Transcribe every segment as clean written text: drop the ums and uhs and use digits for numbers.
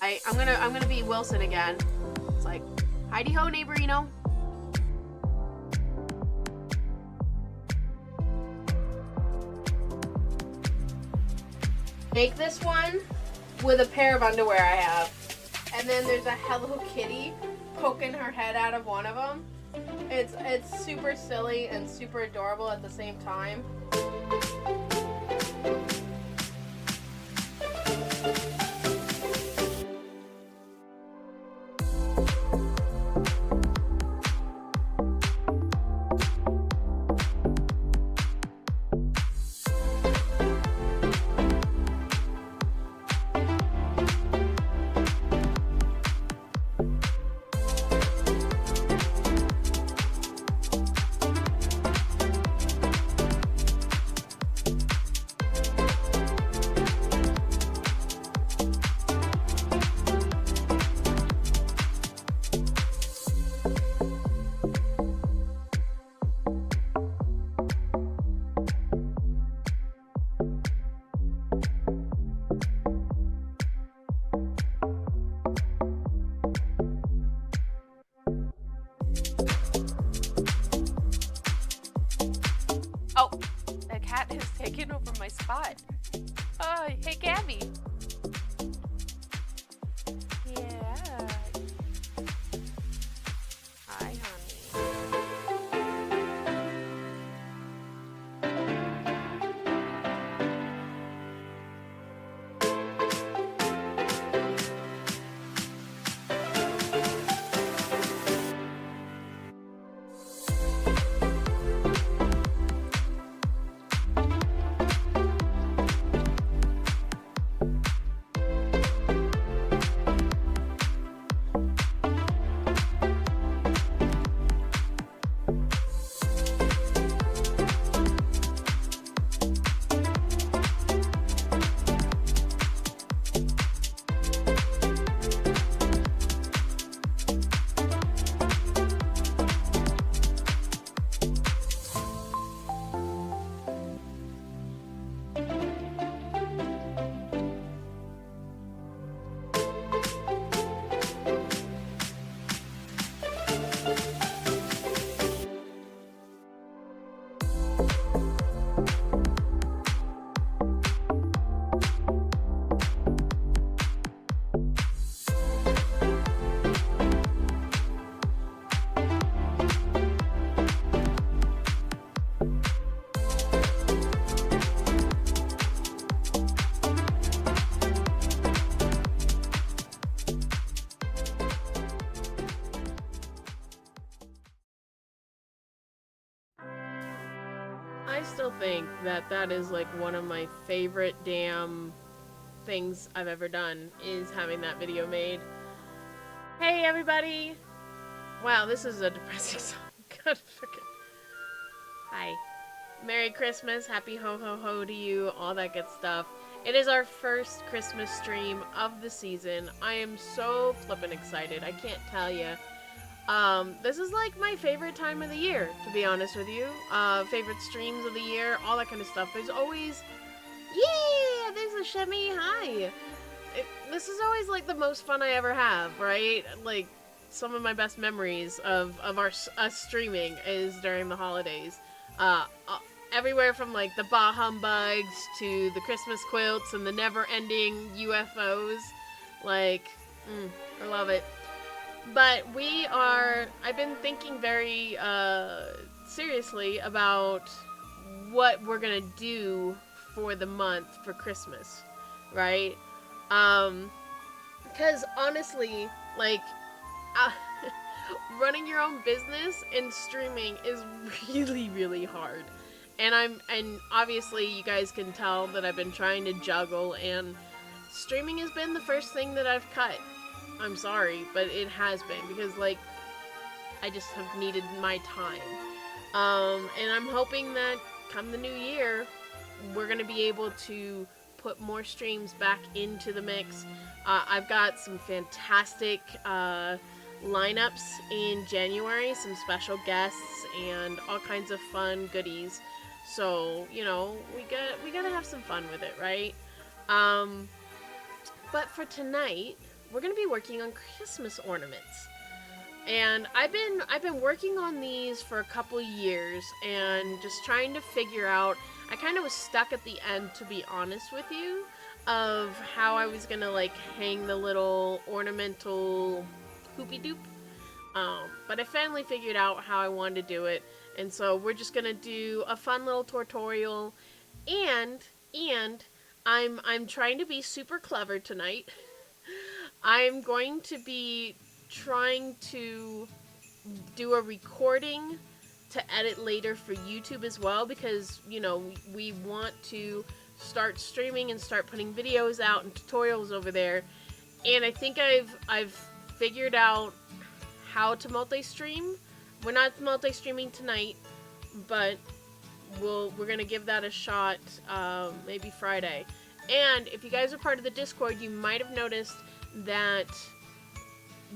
I'm gonna be Wilson again. It's like, Heidi ho, neighborino. Make this one with a pair of underwear I have. And then there's a Hello Kitty poking her head out of one of them. It's super silly and super adorable at the same time. Oh, the cat has taken over my spot. Oh, hey, Gabby. Yeah. Hi, honey. I still think that that is like one of my favorite damn things I've ever done is having that video made. Hey everybody! Wow, this is a depressing song. God frickin'. Hi. Merry Christmas, happy ho ho ho to you, all that good stuff. It is our first Christmas stream of the season. I am so flippin' excited, I can't tell you. This is like my favorite time of the year, to be honest with you. Favorite streams of the year, all that kind of stuff. There's always, yeah, there's a shimmy, hi. This is always like the most fun I ever have, right? Like, some of my best memories of us streaming is during the holidays. Everywhere from like the bah humbugs to the Christmas quilts and the never-ending UFOs. Like, I love it. But I've been thinking very seriously about what we're gonna do for the month for Christmas, right? Because honestly, like, running your own business and streaming is really, really hard. And obviously you guys can tell that I've been trying to juggle, and streaming has been the first thing that I've cut. I'm sorry, but it has been, because, like, I just have needed my time. And I'm hoping that come the new year, we're going to be able to put more streams back into the mix. I've got some fantastic lineups in January, some special guests, and all kinds of fun goodies. So, you know, we gotta have some fun with it, right? But for tonight, we're gonna be working on Christmas ornaments. And I've been working on these for a couple years and just trying to figure out. I kind of was stuck at the end, to be honest with you, of how I was gonna like hang the little ornamental hoopy doop. But I finally figured out how I wanted to do it, and so we're just gonna do a fun little tutorial, and I'm trying to be super clever tonight. I'm going to be trying to do a recording to edit later for YouTube as well, because, you know, we want to start streaming and start putting videos out and tutorials over there. And I think I've figured out how to multi-stream. We're not multi-streaming tonight, but we're gonna give that a shot, maybe Friday. And if you guys are part of the Discord, you might have noticed that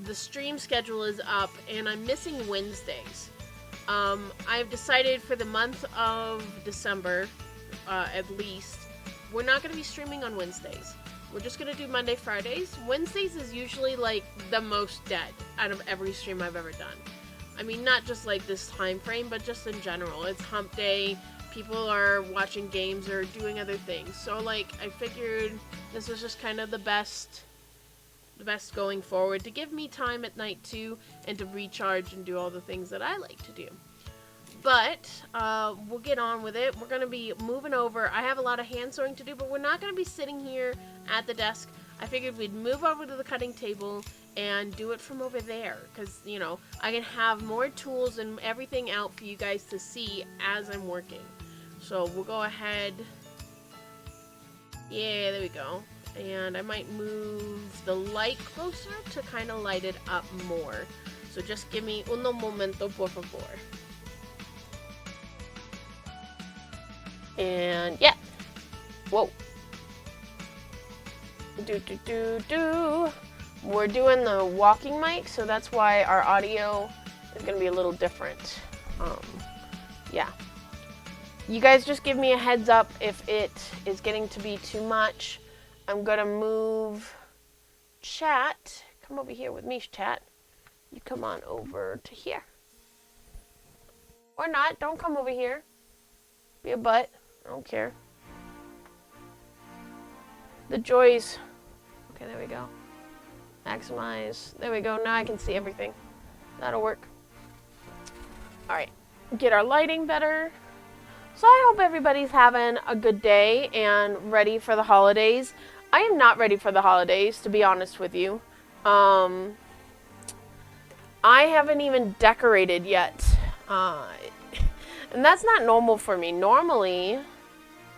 the stream schedule is up and I'm missing Wednesdays. I've decided for the month of December, at least, we're not going to be streaming on Wednesdays. We're just going to do Monday, Fridays. Wednesdays is usually like the most dead out of every stream I've ever done. I mean, not just like this time frame, but just in general. It's hump day, people are watching games or doing other things. So like, I figured this was just kind of the best going forward, to give me time at night too, and to recharge and do all the things that I like to do. But we'll get on with it. We're going to be moving over. I have a lot of hand sewing to do, but we're not going to be sitting here at the desk. I figured we'd move over to the cutting table and do it from over there, because, you know, I can have more tools and everything out for you guys to see as I'm working. So we'll go ahead. Yeah, there we go. And I might move the light closer to kind of light it up more. So just give me uno momento, por favor. And yeah. Whoa. We're doing the walking mic, so that's why our audio is going to be a little different. Yeah. You guys just give me a heads up if it is getting to be too much. I'm going to move chat. Come over here with me, chat. You come on over to here. Or not. Don't come over here. Be a butt. I don't care. The joys. Okay, there we go. Maximize. There we go. Now I can see everything. That'll work. Alright. Get our lighting better. So I hope everybody's having a good day and ready for the holidays. I am not ready for the holidays, to be honest with you. I haven't even decorated yet. And that's not normal for me. Normally,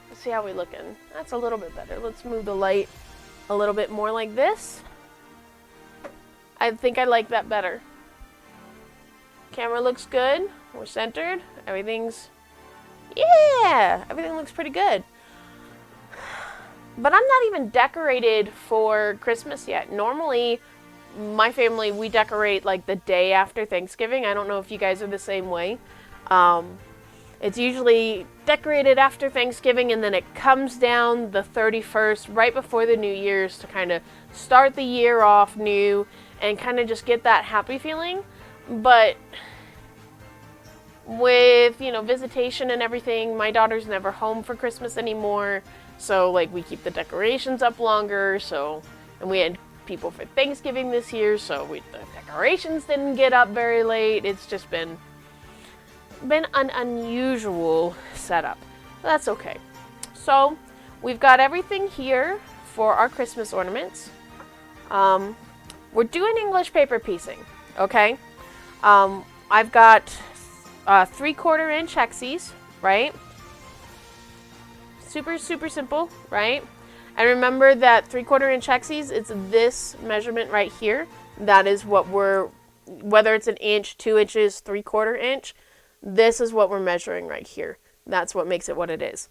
let's see how we're looking. That's a little bit better. Let's move the light a little bit more like this. I think I like that better. Camera looks good. We're centered. Everything's... yeah! Everything looks pretty good. But I'm not even decorated for Christmas yet. Normally, my family, we decorate like the day after Thanksgiving. I don't know if you guys are the same way. It's usually decorated after Thanksgiving, and then it comes down the 31st, right before the New Year's, to kind of start the year off new and kind of just get that happy feeling. But with, you know, visitation and everything, my daughter's never home for Christmas anymore. So, like, we keep the decorations up longer, so, and we had people for Thanksgiving this year, so the decorations didn't get up very late. It's just been an unusual setup. That's okay. So, we've got everything here for our Christmas ornaments. We're doing English paper piecing, okay? I've got 3/4 inch hexes, right? Super, super simple, right? And remember that 3/4 inch hexes, it's this measurement right here. That is what whether it's an inch, 2 inches, 3/4 inch, this is what we're measuring right here. That's what makes it what it is.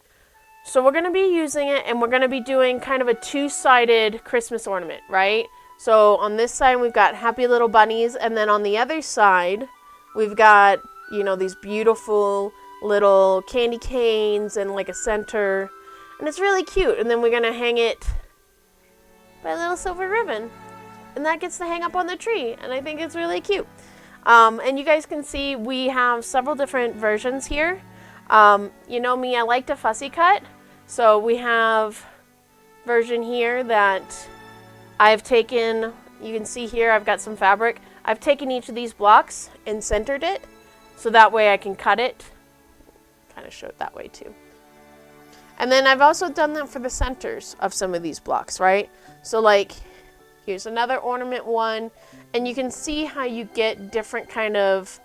So we're going to be using it, and we're going to be doing kind of a two-sided Christmas ornament, right? So on this side, we've got happy little bunnies, and then on the other side, we've got, you know, these beautiful little candy canes and like a center, and it's really cute. And then we're gonna hang it by a little silver ribbon. and that gets to hang up on the tree, and I think it's really cute. And you guys can see we have several different versions here. You know me, I like to fussy cut, so we have version here that I've taken, you can see here I've got some fabric. I've taken each of these blocks and centered it, so that way I can cut it. Kind of show it that way too. And then I've also done that for the centers of some of these blocks, right? So like, here's another ornament one, and you can see how you get different kind of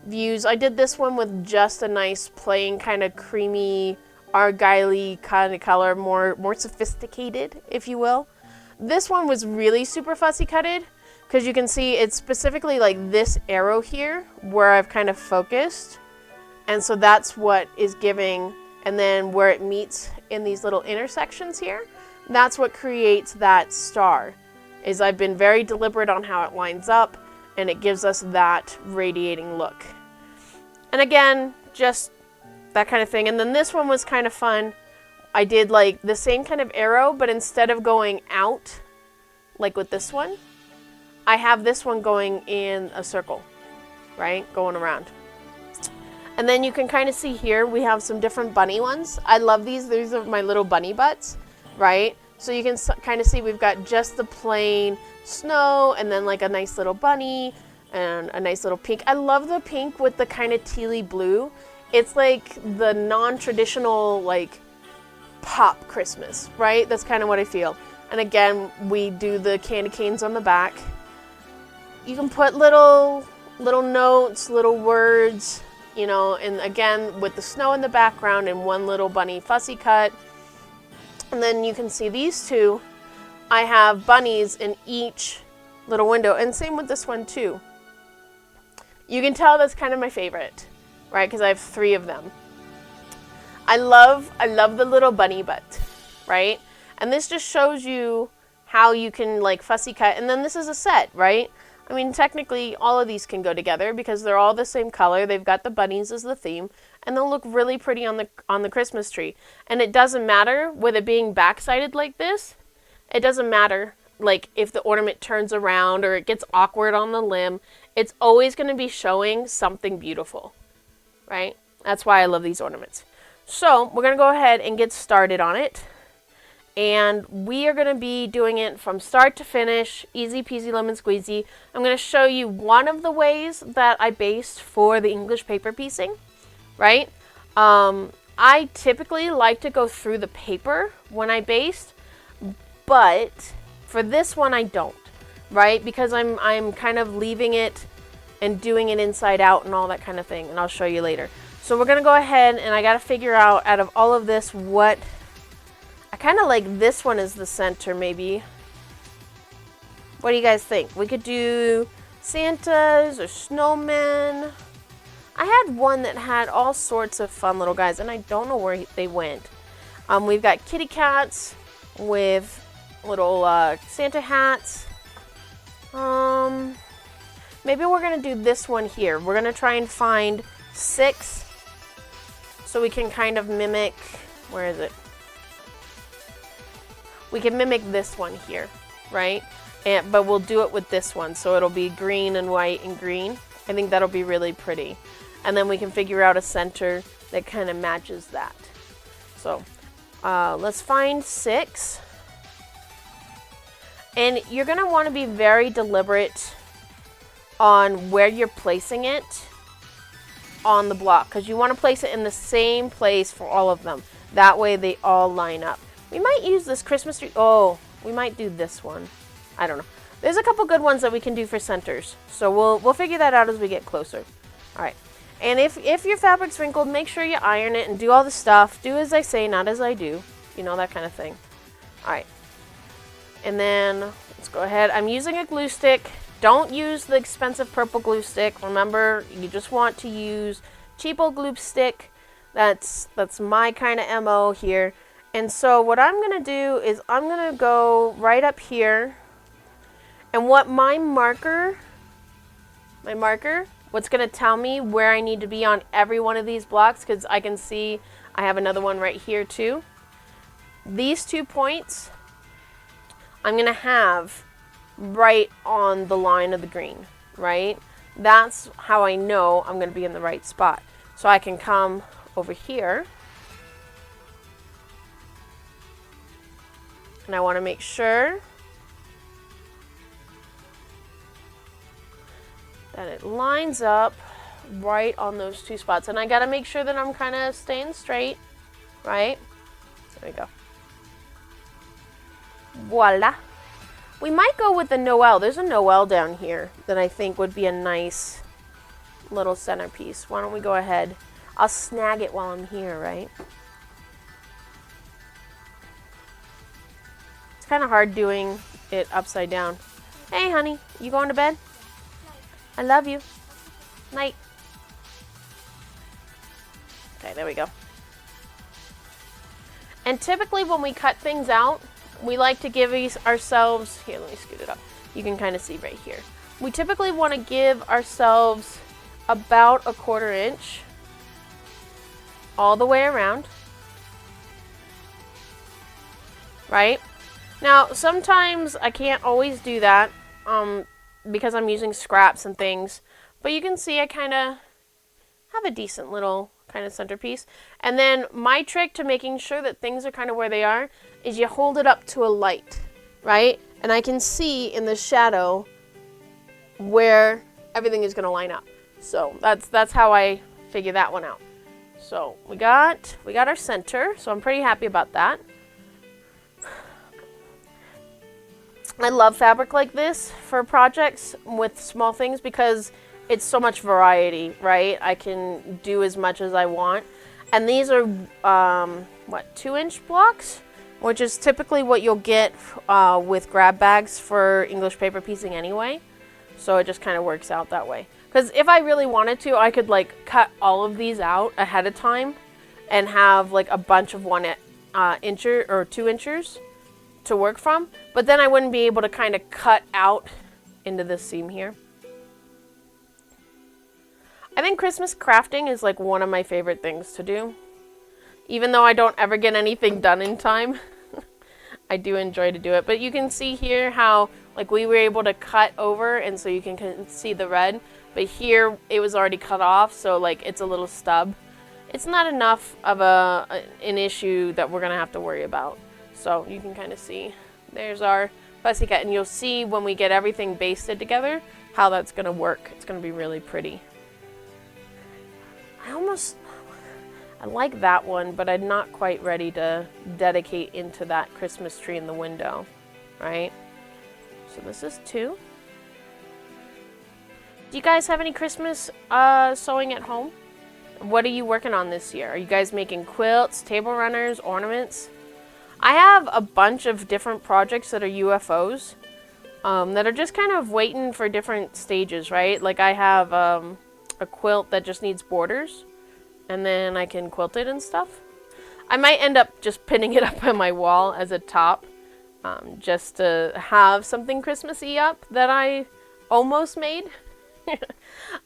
views. I did this one with just a nice plain kind of creamy, argile-y kind of color, more sophisticated, if you will. This one was really super fussy cutted, because you can see it's specifically like this arrow here where I've kind of focused. And so that's what is giving, and then where it meets in these little intersections here, that's what creates that star. Is I've been very deliberate on how it lines up, and it gives us that radiating look. And again, just that kind of thing. And then this one was kind of fun. I did like the same kind of arrow, but instead of going out, like with this one, I have this one going in a circle, right? Going around. And then you can kind of see here, we have some different bunny ones. I love these. These are my little bunny butts, right? So you can kind of see we've got just the plain snow, and then like a nice little bunny and a nice little pink. I love the pink with the kind of tealy blue. It's like the non-traditional like pop Christmas, right? That's kind of what I feel. And again, we do the candy canes on the back. You can put little notes, little words, you know, and again, with the snow in the background and one little bunny fussy cut. And then you can see these two, I have bunnies in each little window, and same with this one too. You can tell that's kind of my favorite, right? Because I have 3 of them. I love the little bunny butt, right? And this just shows you how you can like fussy cut. And then this is a set, right? I mean, technically all of these can go together because they're all the same color. They've got the bunnies as the theme, and they'll look really pretty on the Christmas tree. And it doesn't matter with it being back-sided like this. It doesn't matter like if the ornament turns around or it gets awkward on the limb. It's always going to be showing something beautiful, right? That's why I love these ornaments. So we're going to go ahead and get started on it. And we are going to be doing it from start to finish, easy peasy lemon squeezy. I'm going to show you one of the ways that I based for the English paper piecing, right? I typically like to go through the paper when I baste, but for this one I don't, right? Because I'm kind of leaving it and doing it inside out and all that kind of thing, and I'll show you later. So we're going to go ahead, and I got to figure out of all of this what... I kind of like this one as the center, maybe. What do you guys think? We could do Santas or snowmen. I had one that had all sorts of fun little guys, and I don't know where they went. We've got kitty cats with little Santa hats. Maybe we're going to do this one here. We're going to try and find 6 so we can kind of mimic... Where is it? We can mimic this one here, right? But we'll do it with this one, so it'll be green and white and green. I think that'll be really pretty. And then we can figure out a center that kind of matches that. So let's find 6. And you're going to want to be very deliberate on where you're placing it on the block, because you want to place it in the same place for all of them. That way they all line up. We might use this Christmas tree. Oh, we might do this one. I don't know. There's a couple good ones that we can do for centers. So we'll figure that out as we get closer. All right. And if your fabric's wrinkled, make sure you iron it and do all the stuff. Do as I say, not as I do. You know, that kind of thing. All right. And then let's go ahead. I'm using a glue stick. Don't use the expensive purple glue stick. Remember, you just want to use cheapo glue stick. That's my kind of MO here. And so what I'm going to do is I'm going to go right up here, and what my marker, what's going to tell me where I need to be on every one of these blocks, because I can see I have another one right here too. These 2 points, I'm going to have right on the line of the green, right? That's how I know I'm going to be in the right spot. So I can come over here, and I want to make sure that it lines up right on those two spots. And I got to make sure that I'm kind of staying straight, right? There we go. Voila. We might go with the Noel. There's a Noel down here that I think would be a nice little centerpiece. Why don't we go ahead? I'll snag it while I'm here, right? It's kind of hard doing it upside down. Hey, honey, you going to bed? I love you. Night. Okay, there we go. And typically when we cut things out, we like to give ourselves, here, let me scoot it up. You can kind of see right here. We typically want to give ourselves about a 1/4 inch all the way around. Right? Now, sometimes I can't always do that because I'm using scraps and things. But you can see I kind of have a decent little kind of centerpiece. And then my trick to making sure that things are kind of where they are is you hold it up to a light, right? And I can see in the shadow where everything is going to line up. So that's how I figure that one out. So we got our center, so I'm pretty happy about that. I love fabric like this for projects with small things because it's so much variety, right? I can do as much as I want. And these are, 2-inch blocks? Which is typically what you'll get with grab bags for English paper piecing anyway. So it just kind of works out that way. Because if I really wanted to, I could like cut all of these out ahead of time and have like a bunch of 1-incher or 2-inchers to work from. But then I wouldn't be able to kind of cut out into this seam here. I think Christmas crafting is like one of my favorite things to do. Even though I don't ever get anything done in time, I do enjoy to do it. But you can see here how like we were able to cut over, and so you can see the red. But here it was already cut off, so like it's a little stub. It's not enough of an issue that we're gonna have to worry about. So you can kind of see there's our pussycat, and you'll see when we get everything basted together how that's gonna work. It's gonna be really pretty. I like that one, but I'm not quite ready to dedicate into that Christmas tree in the window, right? So this is 2. Do you guys have any Christmas sewing at home? What are you working on this year? Are you guys making quilts, table runners, ornaments? I have a bunch of different projects that are UFOs that are just kind of waiting for different stages, right? Like I have a quilt that just needs borders, and then I can quilt it and stuff. I might end up just pinning it up on my wall as a top, just to have something Christmassy up that I almost made.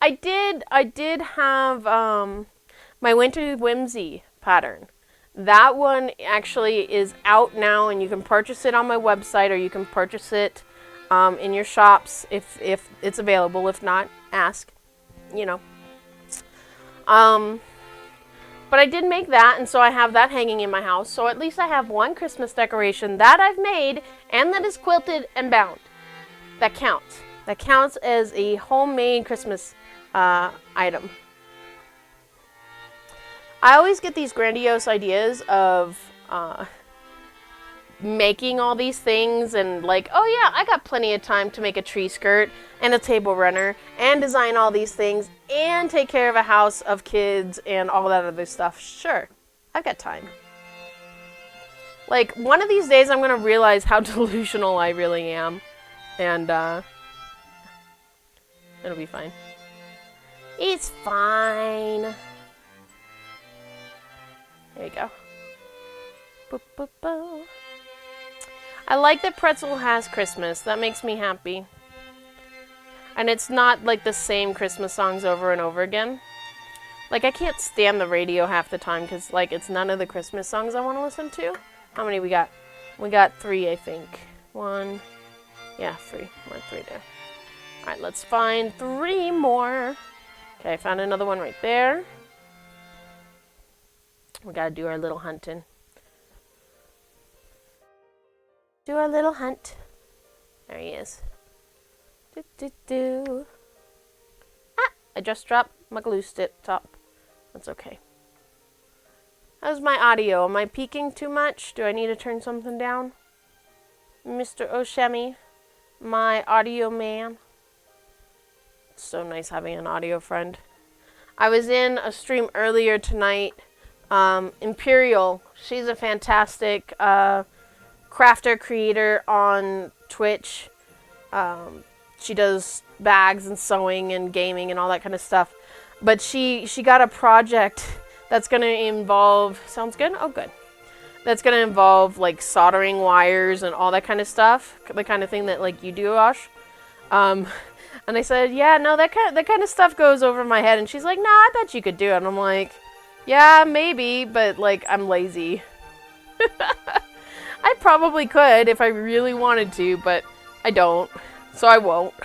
I did have my Winter Whimsy pattern. That one actually is out now, and you can purchase it on my website, or you can purchase it in your shops if it's available. If not, ask, you know. But I did make that, and so I have that hanging in my house. So at least I have one Christmas decoration that I've made and that is quilted and bound. That counts. That counts as a homemade Christmas item. I always get these grandiose ideas of making all these things and like, oh yeah, I got plenty of time to make a tree skirt and a table runner and design all these things and take care of a house of kids and all that other stuff. Sure, I've got time. Like, one of these days I'm going to realize how delusional I really am, and it'll be fine. It's fine. There you go. Boop, boop, boop. I like that Pretzel has Christmas. That makes me happy. And it's not like the same Christmas songs over and over again. Like, I can't stand the radio half the time because, like, it's none of the Christmas songs I want to listen to. How many we got? We got 3, I think. 1. Yeah, 3. We're at 3 there. Alright, let's find 3 more. Okay, I found another one right there. We gotta do our little hunting. Do our little hunt. There he is. Do, do, do. Ah! I just dropped my glue stick top. That's okay. How's my audio? Am I peaking too much? Do I need to turn something down? Mr. Oshemi, my audio man. It's so nice having an audio friend. I was in a stream earlier tonight. Imperial, she's a fantastic crafter creator on Twitch. She does bags and sewing and gaming and all that kind of stuff. But she got a project that's going to involve, sounds good? Oh, good. That's going to involve like soldering wires and all that kind of stuff. The kind of thing that like you do, Osh. And I said, yeah, no, that kind of stuff goes over my head. And she's like, no, I bet you could do it. And I'm like, yeah, maybe, but like I'm lazy. I probably could if I really wanted to, but I don't. So I won't.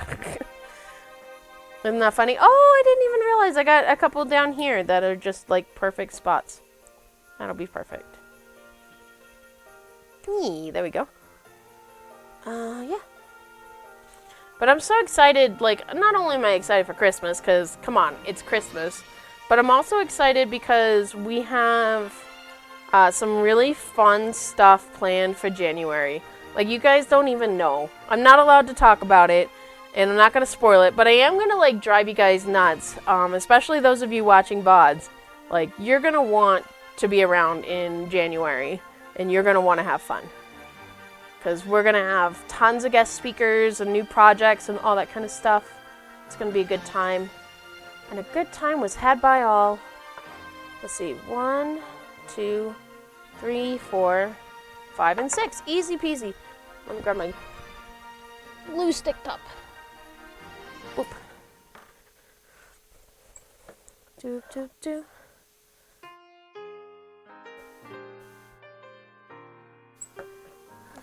Isn't that funny? Oh, I didn't even realize I got a couple down here that are just like perfect spots. That'll be perfect. There we go. Yeah. But I'm so excited, like, not only am I excited for Christmas, because, come on, it's Christmas, but I'm also excited because we have some really fun stuff planned for January. Like, you guys don't even know. I'm not allowed to talk about it, and I'm not going to spoil it, but I am going to, like, drive you guys nuts, especially those of you watching VODs. Like, you're going to want to be around in January, and you're going to want to have fun. Because we're going to have tons of guest speakers and new projects and all that kind of stuff. It's going to be a good time. And a good time was had by all. Let's see. 1, 2, 3, 4, 5, and 6. Easy peasy. Let me grab my glue stick top. Oop. Do, do, do.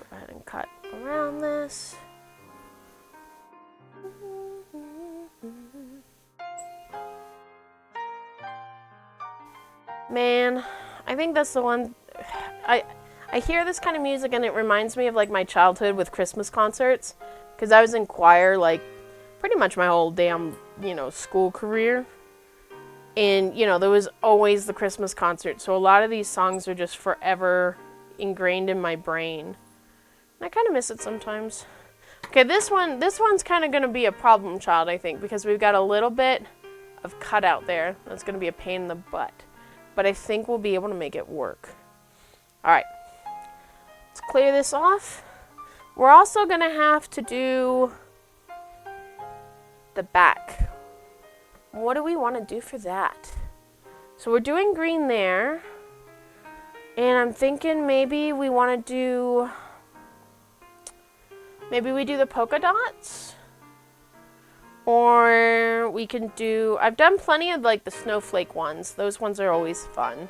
Go ahead and cut around this. Man, I think that's the one. I hear this kind of music and it reminds me of like my childhood with Christmas concerts, because I was in choir like pretty much my whole damn, school career. And, there was always the Christmas concert. So a lot of these songs are just forever ingrained in my brain. And I kind of miss it sometimes. Okay, this one's kind of going to be a problem child, I think, because we've got a little bit of cutout there. That's going to be a pain in the butt. But I think we'll be able to make it work. All right. Let's clear this off. We're also going to have to do the back. What do we want to do for that? So we're doing green there. And I'm thinking maybe we want to do... Maybe we do the polka dots? Or we can do... I've done plenty of like the snowflake ones. Those ones are always fun.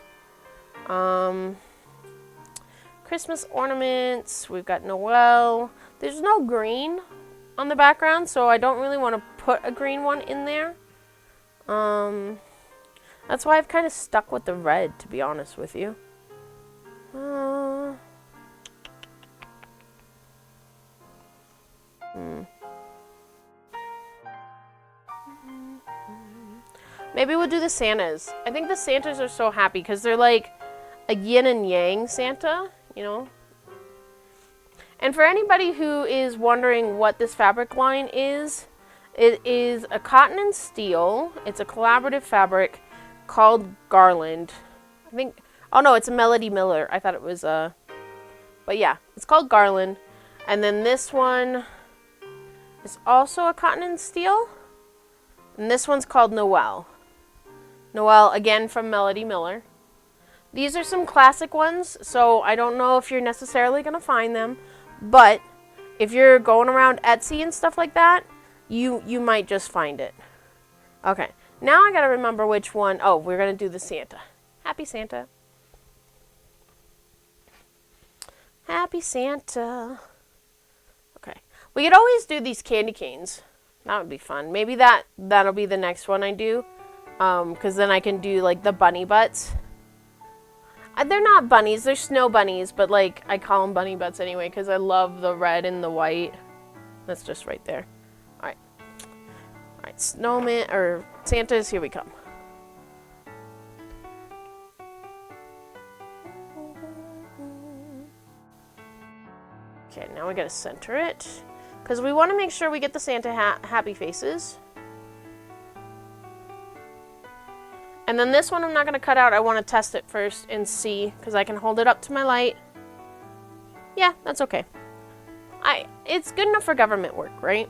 Christmas ornaments. We've got Noel. There's no green on the background, so I don't really want to put a green one in there. That's why I've kind of stuck with the red, to be honest with you. Maybe we'll do the Santas. I think the Santas are so happy because they're like a yin and yang Santa, And for anybody who is wondering what this fabric line is, it is a cotton and steel. It's a collaborative fabric called Garland. I think, oh no, it's a Melody Miller. I thought it was but yeah, it's called Garland. And then this one is also a cotton and steel. And this one's called Noel. Noel, again, from Melody Miller. These are some classic ones, so I don't know if you're necessarily going to find them. But if you're going around Etsy and stuff like that, you might just find it. Okay, now I got to remember which one. Oh, we're going to do the Santa. Happy Santa. Happy Santa. Okay. We could always do these candy canes. That would be fun. Maybe that'll be the next one I do. Because then I can do, like, the bunny butts. They're not bunnies. They're snow bunnies. But, like, I call them bunny butts anyway because I love the red and the white. That's just right there. Alright. Alright, snowman, or Santas, here we come. Okay, now we gotta center it. Because we want to make sure we get the Santa happy faces. And then this one I'm not going to cut out. I want to test it first and see. Because I can hold it up to my light. Yeah, that's okay. It's good enough for government work, right?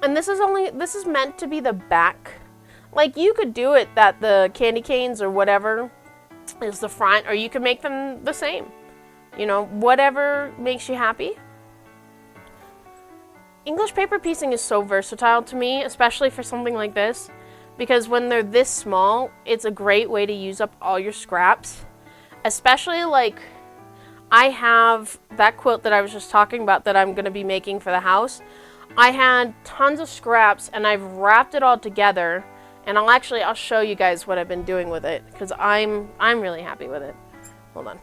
And this is meant to be the back. Like, you could do it that the candy canes or whatever is the front. Or you could make them the same. You know, whatever makes you happy. English paper piecing is so versatile to me, especially for something like this. Because when they're this small, it's a great way to use up all your scraps. Especially, like, I have that quilt that I was just talking about that I'm going to be making for the house. I had tons of scraps, and I've wrapped it all together. And I'll show you guys what I've been doing with it. Because I'm really happy with it. Hold on.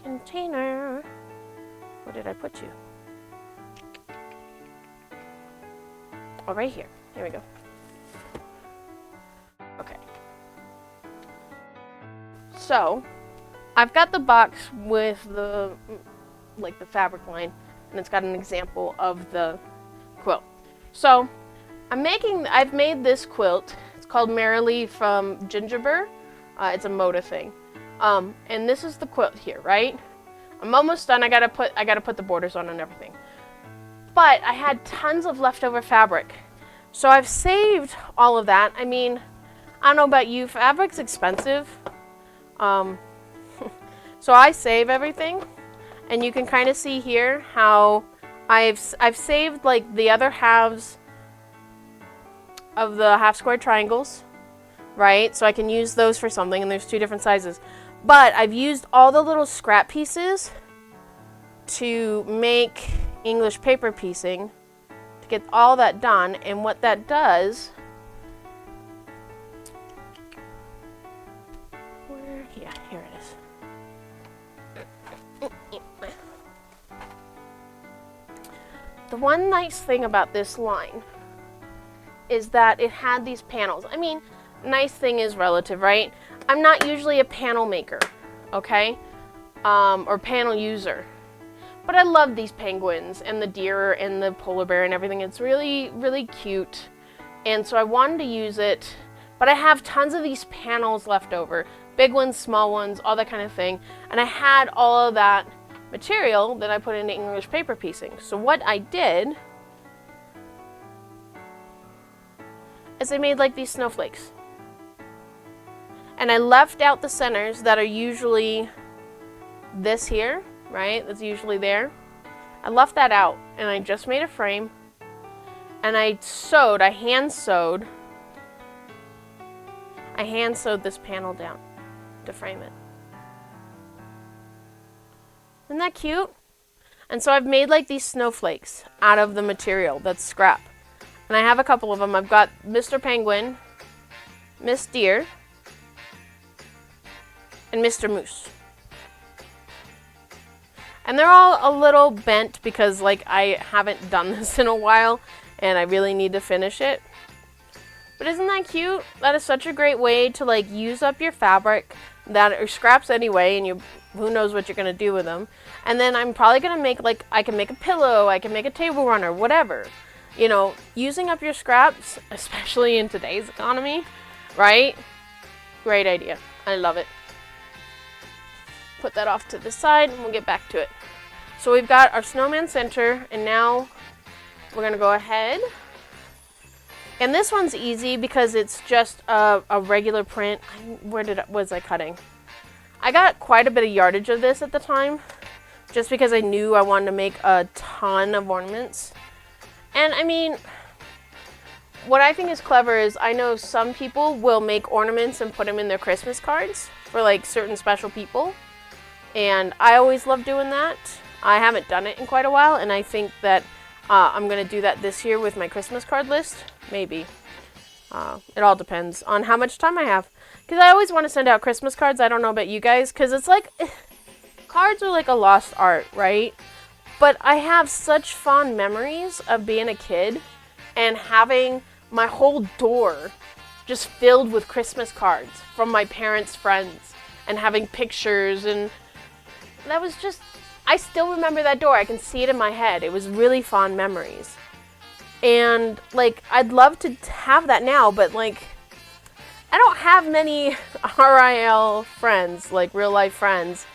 Container. Where did I put you? Oh, right here. Here we go. Okay. So, I've got the box with the, like, the fabric line, and it's got an example of the quilt. So, I've made this quilt. It's called Merrily from Gingerbur. It's a Moda thing. And this is the quilt here, right? I'm almost done. I gotta put the borders on and everything. But I had tons of leftover fabric. So I've saved all of that. I mean, I don't know about you, fabric's expensive. So I save everything. And you can kind of see here how I've saved, like, the other halves of the half square triangles, right? So I can use those for something, and there's 2 different sizes. But I've used all the little scrap pieces to make English paper piecing to get all that done. And what that does, yeah, here it is. The one nice thing about this line is that it had these panels. I mean, nice thing is relative, right? I'm not usually a panel maker, okay? Or panel user. But I love these penguins and the deer and the polar bear and everything. It's really, really cute. And so I wanted to use it. But I have tons of these panels left over. Big ones, small ones, all that kind of thing. And I had all of that material that I put into English paper piecing. So what I did is I made, like, these snowflakes. And I left out the centers that are usually this here, right? That's usually there. I left that out, and I just made a frame. And I hand sewed this panel down to frame it. Isn't that cute? And so I've made, like, these snowflakes out of the material that's scrap. And I have a couple of them. I've got Mr. Penguin, Miss Deer, and Mr. Moose. And they're all a little bent because, like, I haven't done this in a while and I really need to finish it. But isn't that cute? That is such a great way to, like, use up your fabric that are scraps anyway, and who knows what you're going to do with them. And then I'm probably going to make, like, I can make a pillow, I can make a table runner, whatever. You know, using up your scraps, especially in today's economy, right? Great idea. I love it. Put that off to the side and we'll get back to it. So we've got our snowman center, and now we're going to go ahead. And this one's easy because it's just a regular print. Was I cutting? I got quite a bit of yardage of this at the time, just because I knew I wanted to make a ton of ornaments. And I mean, what I think is clever is I know some people will make ornaments and put them in their Christmas cards for, like, certain special people. And I always love doing that. I haven't done it in quite a while, and I think that I'm going to do that this year with my Christmas card list. Maybe. It all depends on how much time I have. Because I always want to send out Christmas cards. I don't know about you guys, because it's like, cards are like a lost art, right? But I have such fond memories of being a kid and having my whole door just filled with Christmas cards from my parents' friends and having pictures, and that was just, I still remember that door. I can see it in my head. It was really fond memories. And, like, I'd love to have that now, but, like, I don't have many RIL friends, like, real-life friends.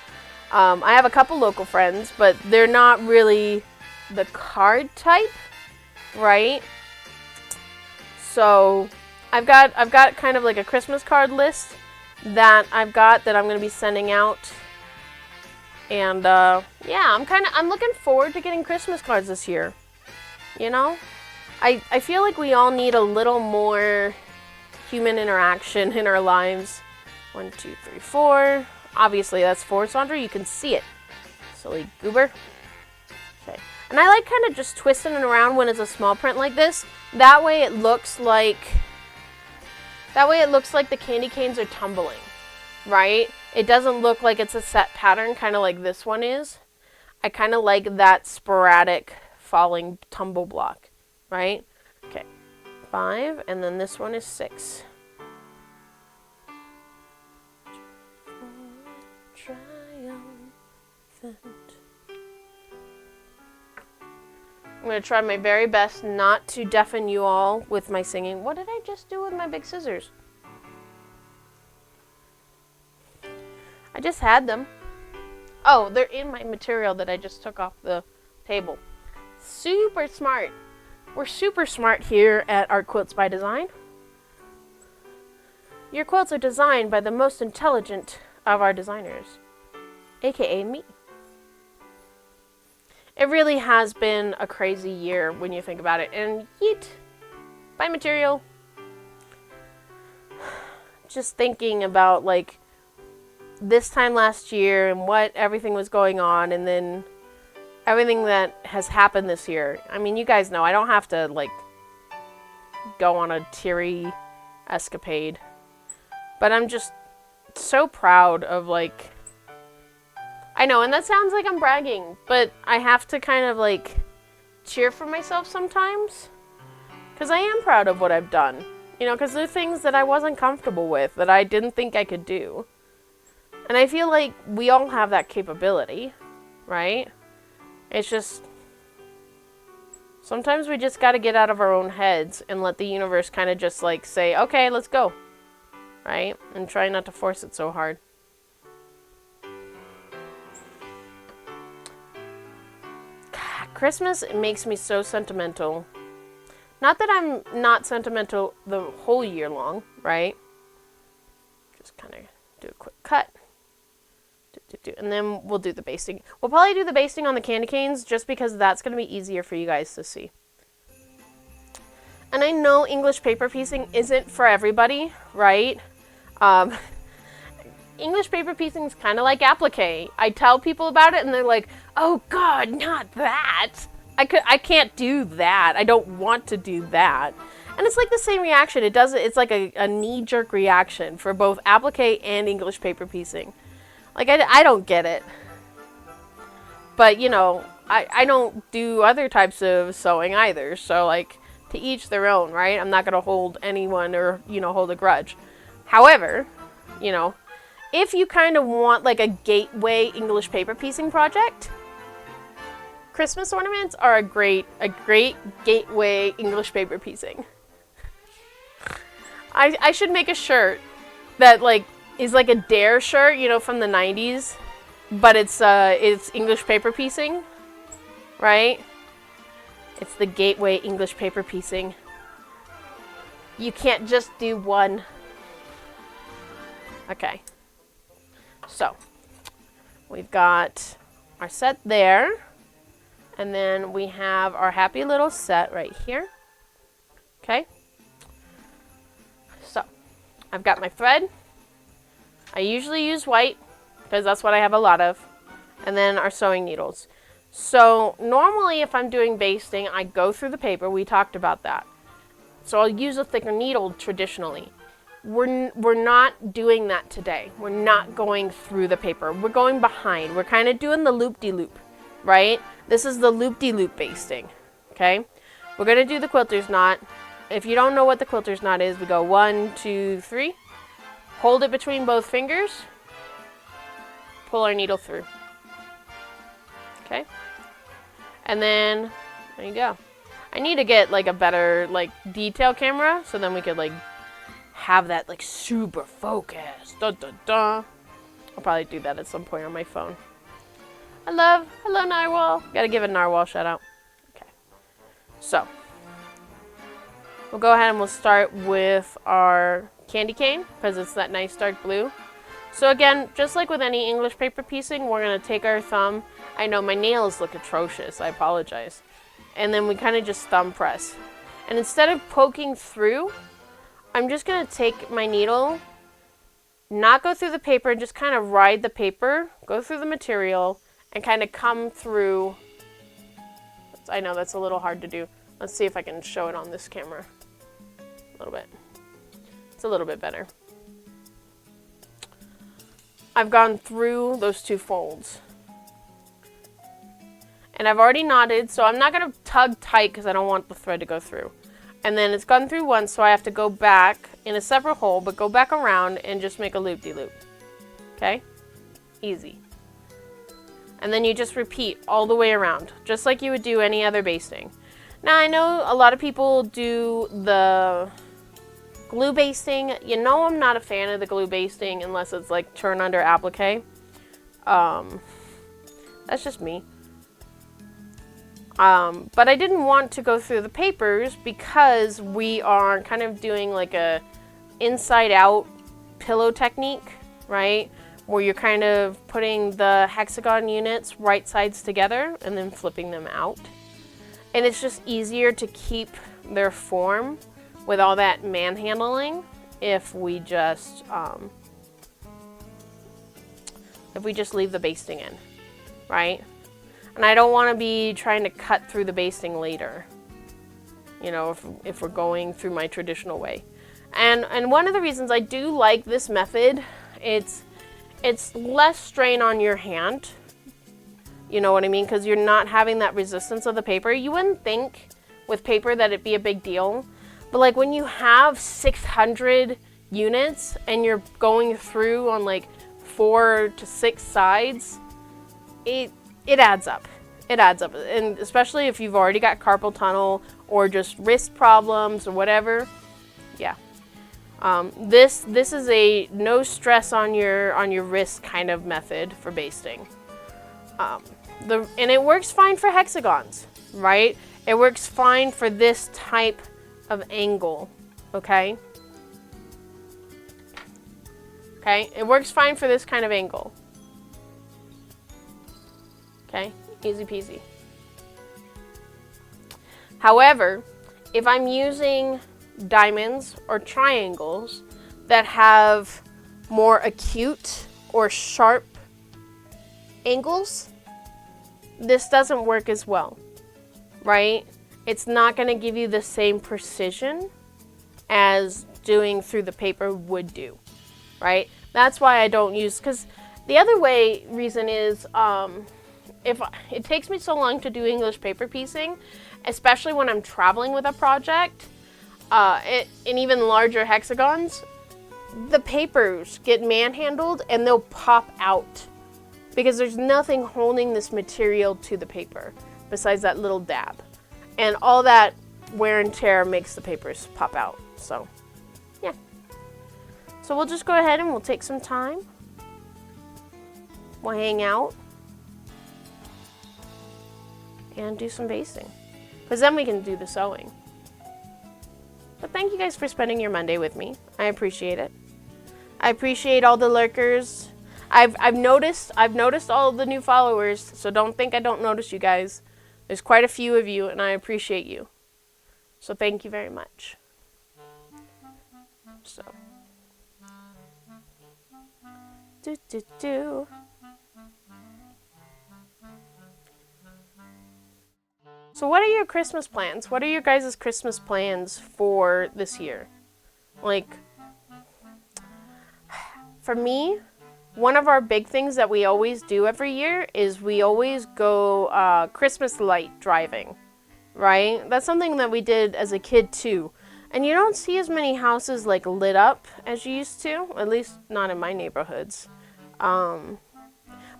I have a couple local friends, but they're not really the card type, right? So, I've got kind of like a Christmas card list that I'm going to be sending out. And, yeah, I'm looking forward to getting Christmas cards this year. You know? I feel like we all need a little more human interaction in our lives. 1, 2, 3, 4. Obviously, that's 4, Sandra. You can see it. Silly goober. Okay. And I like kind of just twisting it around when it's a small print like this. That way it looks like the candy canes are tumbling, right? It doesn't look like it's a set pattern, kind of like this one is. I kind of like that sporadic falling tumble block, right? Okay, 5, and then this one is 6. I'm going to try my very best not to deafen you all with my singing. What did I just do with my big scissors? I just had them. Oh, they're in my material that I just took off the table. Super smart. We're super smart here at Art Quilts by Design. Your quilts are designed by the most intelligent of our designers, aka me. It really has been a crazy year when you think about it. And yeet, buy material. Just thinking about like this time last year and what everything was going on, and then everything that has happened this year. I mean, you guys know I don't have to like go on a teary escapade, but I'm just so proud of like, I know, and that sounds like I'm bragging, but I have to kind of like cheer for myself sometimes, because I am proud of what I've done, you know, because there are things that I wasn't comfortable with, that I didn't think I could do, and I feel like we all have that capability, right? It's just, sometimes we just got to get out of our own heads and let the universe kind of just like say, okay, let's go, right? And try not to force it so hard. Christmas, it makes me so sentimental. Not that I'm not sentimental the whole year long, right? Just kind of do a quick cut. And then we'll do the basting. We'll probably do the basting on the candy canes just because that's going to be easier for you guys to see. And I know English paper piecing isn't for everybody, right? English paper piecing is kind of like applique. I tell people about it and they're like, oh God, not that. I can't do that. I don't want to do that. And it's like the same reaction. It's like a knee-jerk reaction for both applique and English paper piecing. Like, I don't get it. But, you know, I don't do other types of sewing either. So, like, to each their own, right? I'm not going to hold anyone or, you know, hold a grudge. However, you know, if you kind of want, like, a gateway English paper piecing project, Christmas ornaments are a great gateway English paper piecing. I should make a shirt that, like, is like a Dare shirt, you know, from the 90s, but it's English paper piecing, right? It's the gateway English paper piecing. You can't just do one. Okay. So, we've got our set there, and then we have our happy little set right here. Okay. So, I've got my thread. I usually use white. because that's what I have a lot of. And then our sewing needles. So normally if I'm doing basting, I go through the paper. We talked about that. So I'll use a thicker needle traditionally. We're not doing that today. We're not going through the paper. We're going behind. We're kind of doing the loop-de-loop, right? This is the loop-de-loop basting, okay? We're going to do the quilter's knot. If you don't know what the quilter's knot is, we go 1, 2, 3. Hold it between both fingers. Pull our needle through. Okay? And then, there you go. I need to get like a better like detail camera so then we could like have that like super focused. Dun, dun, dun. I'll probably do that at some point on my phone. Hello Narwhal. Gotta give a Narwhal shout out. Okay. So, we'll go ahead and we'll start with our candy cane because it's that nice dark blue. So again, just like with any English paper piecing, we're gonna take our thumb. I know my nails look atrocious, I apologize. And then we kind of just thumb press. And instead of poking through, I'm just going to take my needle, not go through the paper, just kind of ride the paper, go through the material, and kind of come through. I know that's a little hard to do. Let's see if I can show it on this camera. A little bit. It's a little bit better. I've gone through those 2 folds. And I've already knotted, so I'm not going to tug tight because I don't want the thread to go through. And then it's gone through once, so I have to go back in a separate hole, but go back around and just make a loop-de-loop. Okay? Easy. And then you just repeat all the way around, just like you would do any other basting. Now, I know a lot of people do the glue basting. You know I'm not a fan of the glue basting unless it's like turn under applique. That's just me. But I didn't want to go through the papers because we are kind of doing like a inside out pillow technique, right? Where you're kind of putting the hexagon units right sides together and then flipping them out. And it's just easier to keep their form with all that manhandling if we just leave the basting in, right? And I don't want to be trying to cut through the basting later, you know, if we're going through my traditional way. And one of the reasons I do like this method, it's less strain on your hand, you know what I mean? Because you're not having that resistance of the paper. You wouldn't think with paper that it'd be a big deal, but like when you have 600 units and you're going through on like 4 to 6 sides, it adds up. It adds up. And especially if you've already got carpal tunnel or just wrist problems or whatever. Yeah. This is a no stress on your wrist kind of method for basting. And it works fine for hexagons, right? It works fine for this type of angle, okay? Okay, it works fine for this kind of angle. Okay, easy peasy. However, if I'm using diamonds or triangles that have more acute or sharp angles, this doesn't work as well, right? It's not going to give you the same precision as doing through the paper would do, right? That's why I don't use, because the other reason is, if it takes me so long to do English paper piecing, especially when I'm traveling with a project, in even larger hexagons, the papers get manhandled and they'll pop out because there's nothing holding this material to the paper besides that little dab. And all that wear and tear makes the papers pop out. So, yeah. So we'll just go ahead and we'll take some time. We'll hang out and do some basting, because then we can do the sewing. But thank you guys for spending your Monday with me. I appreciate it. I appreciate all the lurkers. I've noticed all the new followers, so don't think I don't notice you guys. There's quite a few of you, and I appreciate you. So thank you very much. So So what are your Christmas plans? What are your guys' Christmas plans for this year? Like, for me, one of our big things that we always do every year is we always go Christmas light driving, right? That's something that we did as a kid too. And you don't see as many houses like lit up as you used to, at least not in my neighborhoods. But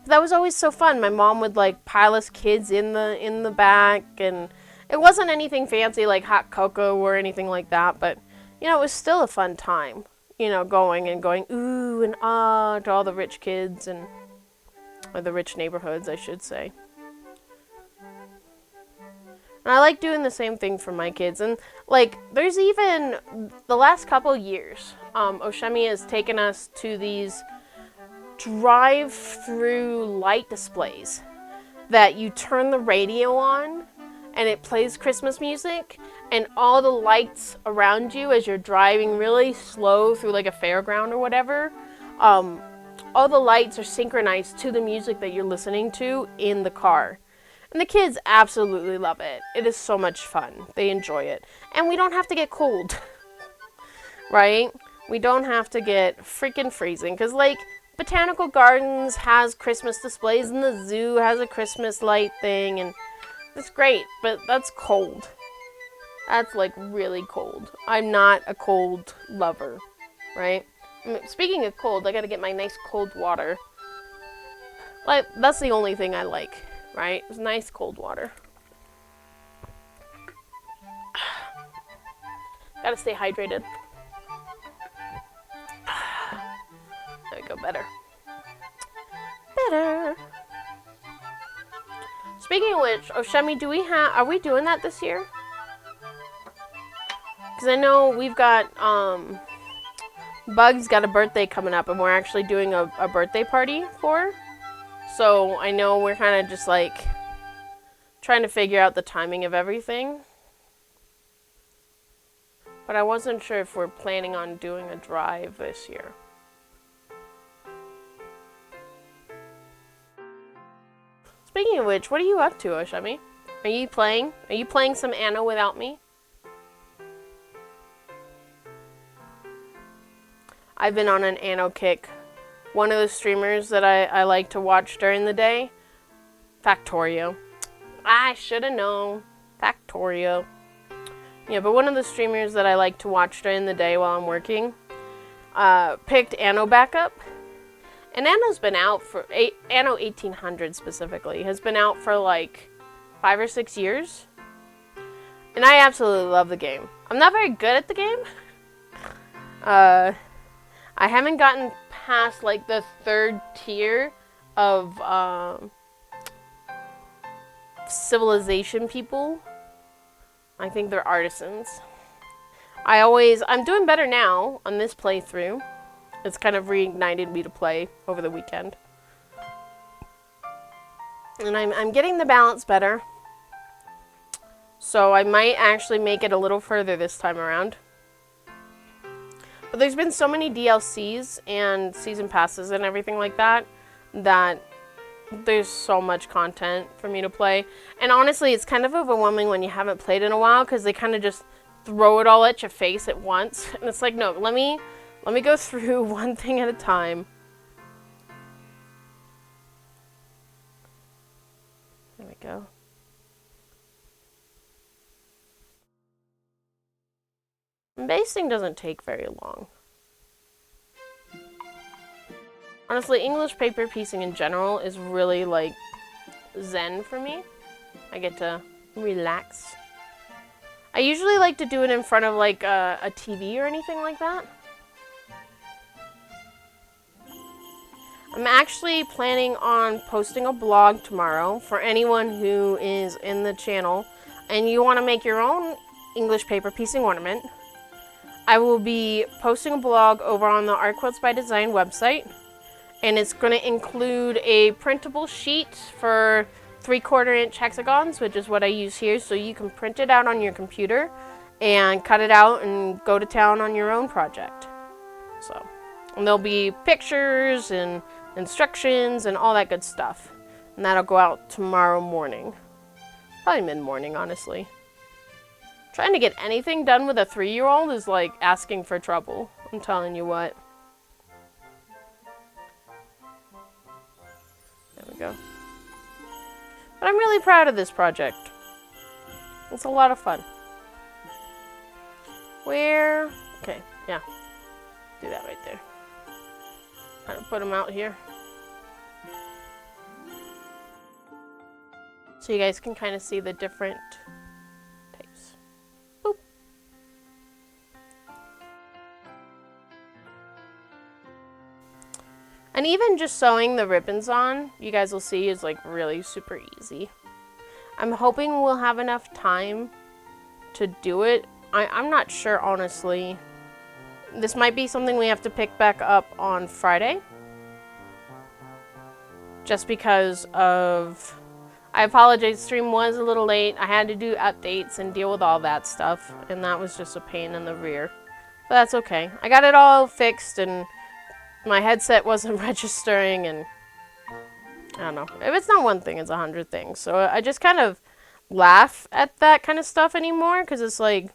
that was always so fun. My mom would like pile us kids in the back, and it wasn't anything fancy like hot cocoa or anything like that, but you know, it was still a fun time. You know, going ooh and ah to all the rich kids or the rich neighborhoods, I should say. And I like doing the same thing for my kids. And, like, there's even, the last couple years, Oshemi has taken us to these drive-through light displays that you turn the radio on and it plays Christmas music, and all the lights around you as you're driving really slow through, like, a fairground or whatever, all the lights are synchronized to the music that you're listening to in the car. And the kids absolutely love it. It is so much fun. They enjoy it. And we don't have to get cold. Right? We don't have to get freaking freezing. Because, like, Botanical Gardens has Christmas displays, and the zoo has a Christmas light thing. And it's great. But that's cold. That's, like, really cold. I'm not a cold lover. Right? Speaking of cold, I gotta get my nice cold water. Like, that's the only thing I like. Right? It's nice cold water. Gotta stay hydrated. There we go, better. Better. Speaking of which, Oshemi, are we doing that this year? Because I know we've got, Bug's got a birthday coming up, and we're actually doing a birthday party for her. So I know we're kind of just like trying to figure out the timing of everything. But I wasn't sure if we're planning on doing a drive this year. Speaking of which, what are you up to, Oshemi? Are you playing? Are you playing some Anno without me? I've been on an Anno kick. One of the streamers that I like to watch during the day, Factorio. I should have known. Factorio. Yeah, but one of the streamers that I like to watch during the day while I'm working picked Anno back up. And Anno's been out for, Anno 1800 specifically, has been out for like 5 or 6 years. And I absolutely love the game. I'm not very good at the game. I haven't gotten past like the 3rd tier of civilization people. I think they're artisans. I'm doing better now on this playthrough. It's kind of reignited me to play over the weekend. And I'm getting the balance better. So I might actually make it a little further this time around. But there's been so many DLCs and season passes and everything like that, that there's so much content for me to play. And honestly, it's kind of overwhelming when you haven't played in a while, because they kind of just throw it all at your face at once. And it's like, no, let me go through one thing at a time. There we go. Basing doesn't take very long. Honestly, English paper piecing in general is really, like, zen for me. I get to relax. I usually like to do it in front of, like, a TV or anything like that. I'm actually planning on posting a blog tomorrow for anyone who is in the channel and you want to make your own English paper piecing ornament. I will be posting a blog over on the Art Quilts by Design website, and it's going to include a printable sheet for 3/4 inch hexagons, which is what I use here, so you can print it out on your computer and cut it out and go to town on your own project. So And there'll be pictures and instructions and all that good stuff. And that'll go out tomorrow morning. Probably mid-morning, honestly. Trying to get anything done with a 3-year-old is like asking for trouble. I'm telling you what. There we go. But I'm really proud of this project. It's a lot of fun. Where? Okay, yeah. Do that right there. Kind of put them out here. So you guys can kind of see the different types. Boop. And even just sewing the ribbons on, you guys will see, is like really super easy. I'm hoping we'll have enough time to do it. I'm not sure, honestly. This might be something we have to pick back up on Friday. Just because of... I apologize, stream was a little late. I had to do updates and deal with all that stuff. And that was just a pain in the rear. But that's okay. I got it all fixed and my headset wasn't registering and... I don't know. If it's not one thing, it's 100 things. So I just kind of laugh at that kind of stuff anymore. Because it's like...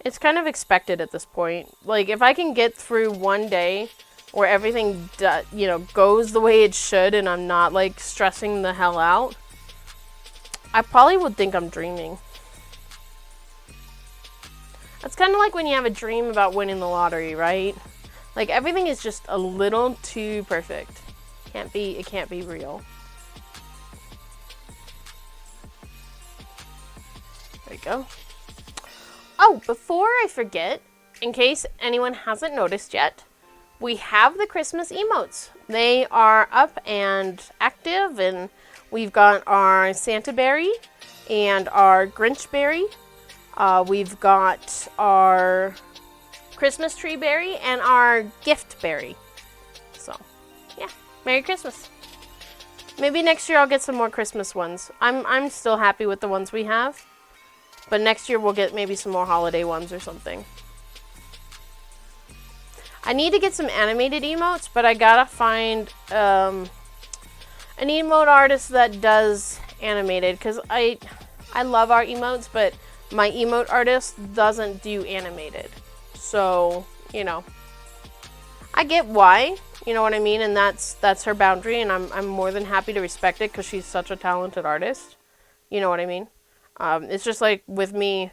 It's kind of expected at this point. Like, if I can get through one day where everything, you know, goes the way it should and I'm not, like, stressing the hell out, I probably would think I'm dreaming. That's kind of like when you have a dream about winning the lottery, right? Like, everything is just a little too perfect. It can't be real. There we go. Oh, before I forget, in case anyone hasn't noticed yet, we have the Christmas emotes. They are up and active, and we've got our Santa berry and our Grinch berry. We've got our Christmas tree berry and our gift berry. So, yeah, Merry Christmas. Maybe next year I'll get some more Christmas ones. I'm still happy with the ones we have. But next year we'll get maybe some more holiday ones or something. I need to get some animated emotes, but I gotta find an emote artist that does animated, because I love our emotes, but my emote artist doesn't do animated. So, you know, I get why, you know what I mean, and that's her boundary, and I'm more than happy to respect it because she's such a talented artist. You know what I mean? It's just like with me,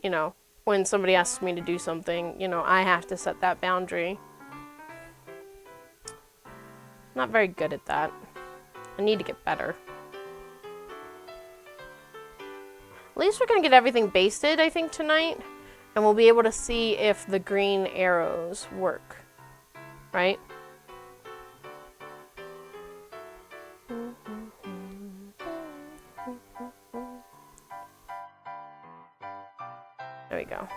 you know, when somebody asks me to do something, you know, I have to set that boundary. Not very good at that. I need to get better. At least we're going to get everything basted, I think, tonight. And we'll be able to see if the green arrows work. Right? There we go.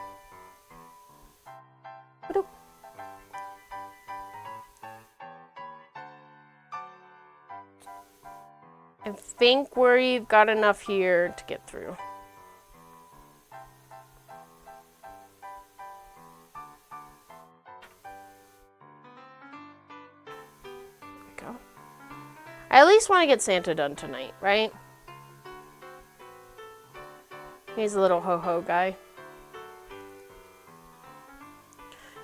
Ba-doop. I think we've got enough here to get through. There we go. I at least want to get Santa done tonight, right? He's a little ho-ho guy.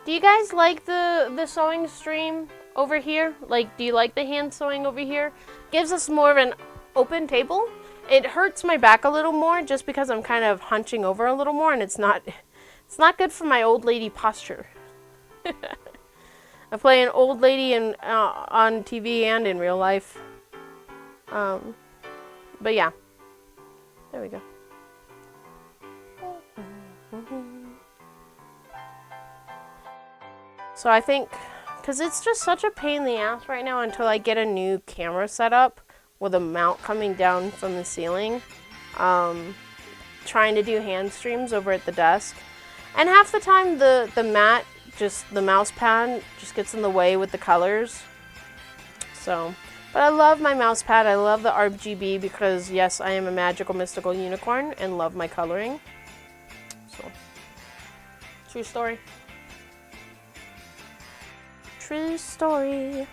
Do you guys like the sewing stream over here? Like, do you like the hand sewing over here? Gives us more of an open table. It hurts my back a little more just because I'm kind of hunching over a little more, and it's not good for my old lady posture. I play an old lady on TV and in real life. But yeah. There we go. So I think, because it's just such a pain in the ass right now until I get a new camera set up with a mount coming down from the ceiling. Trying to do hand streams over at the desk. And half the time the mat, just the mouse pad, just gets in the way with the colors. So, but I love my mouse pad. I love the RGB because, yes, I am a magical mystical unicorn and love my coloring. So, true story. true story.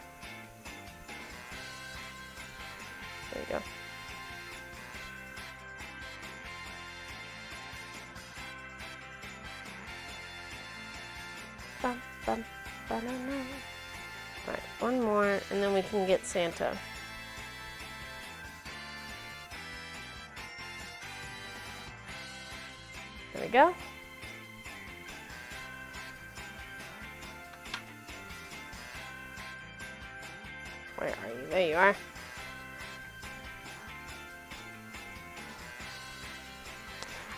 There you go. Bum, bum, ba-da-na. Alright, one more, and then we can get Santa. There we go. Where are you? There you are.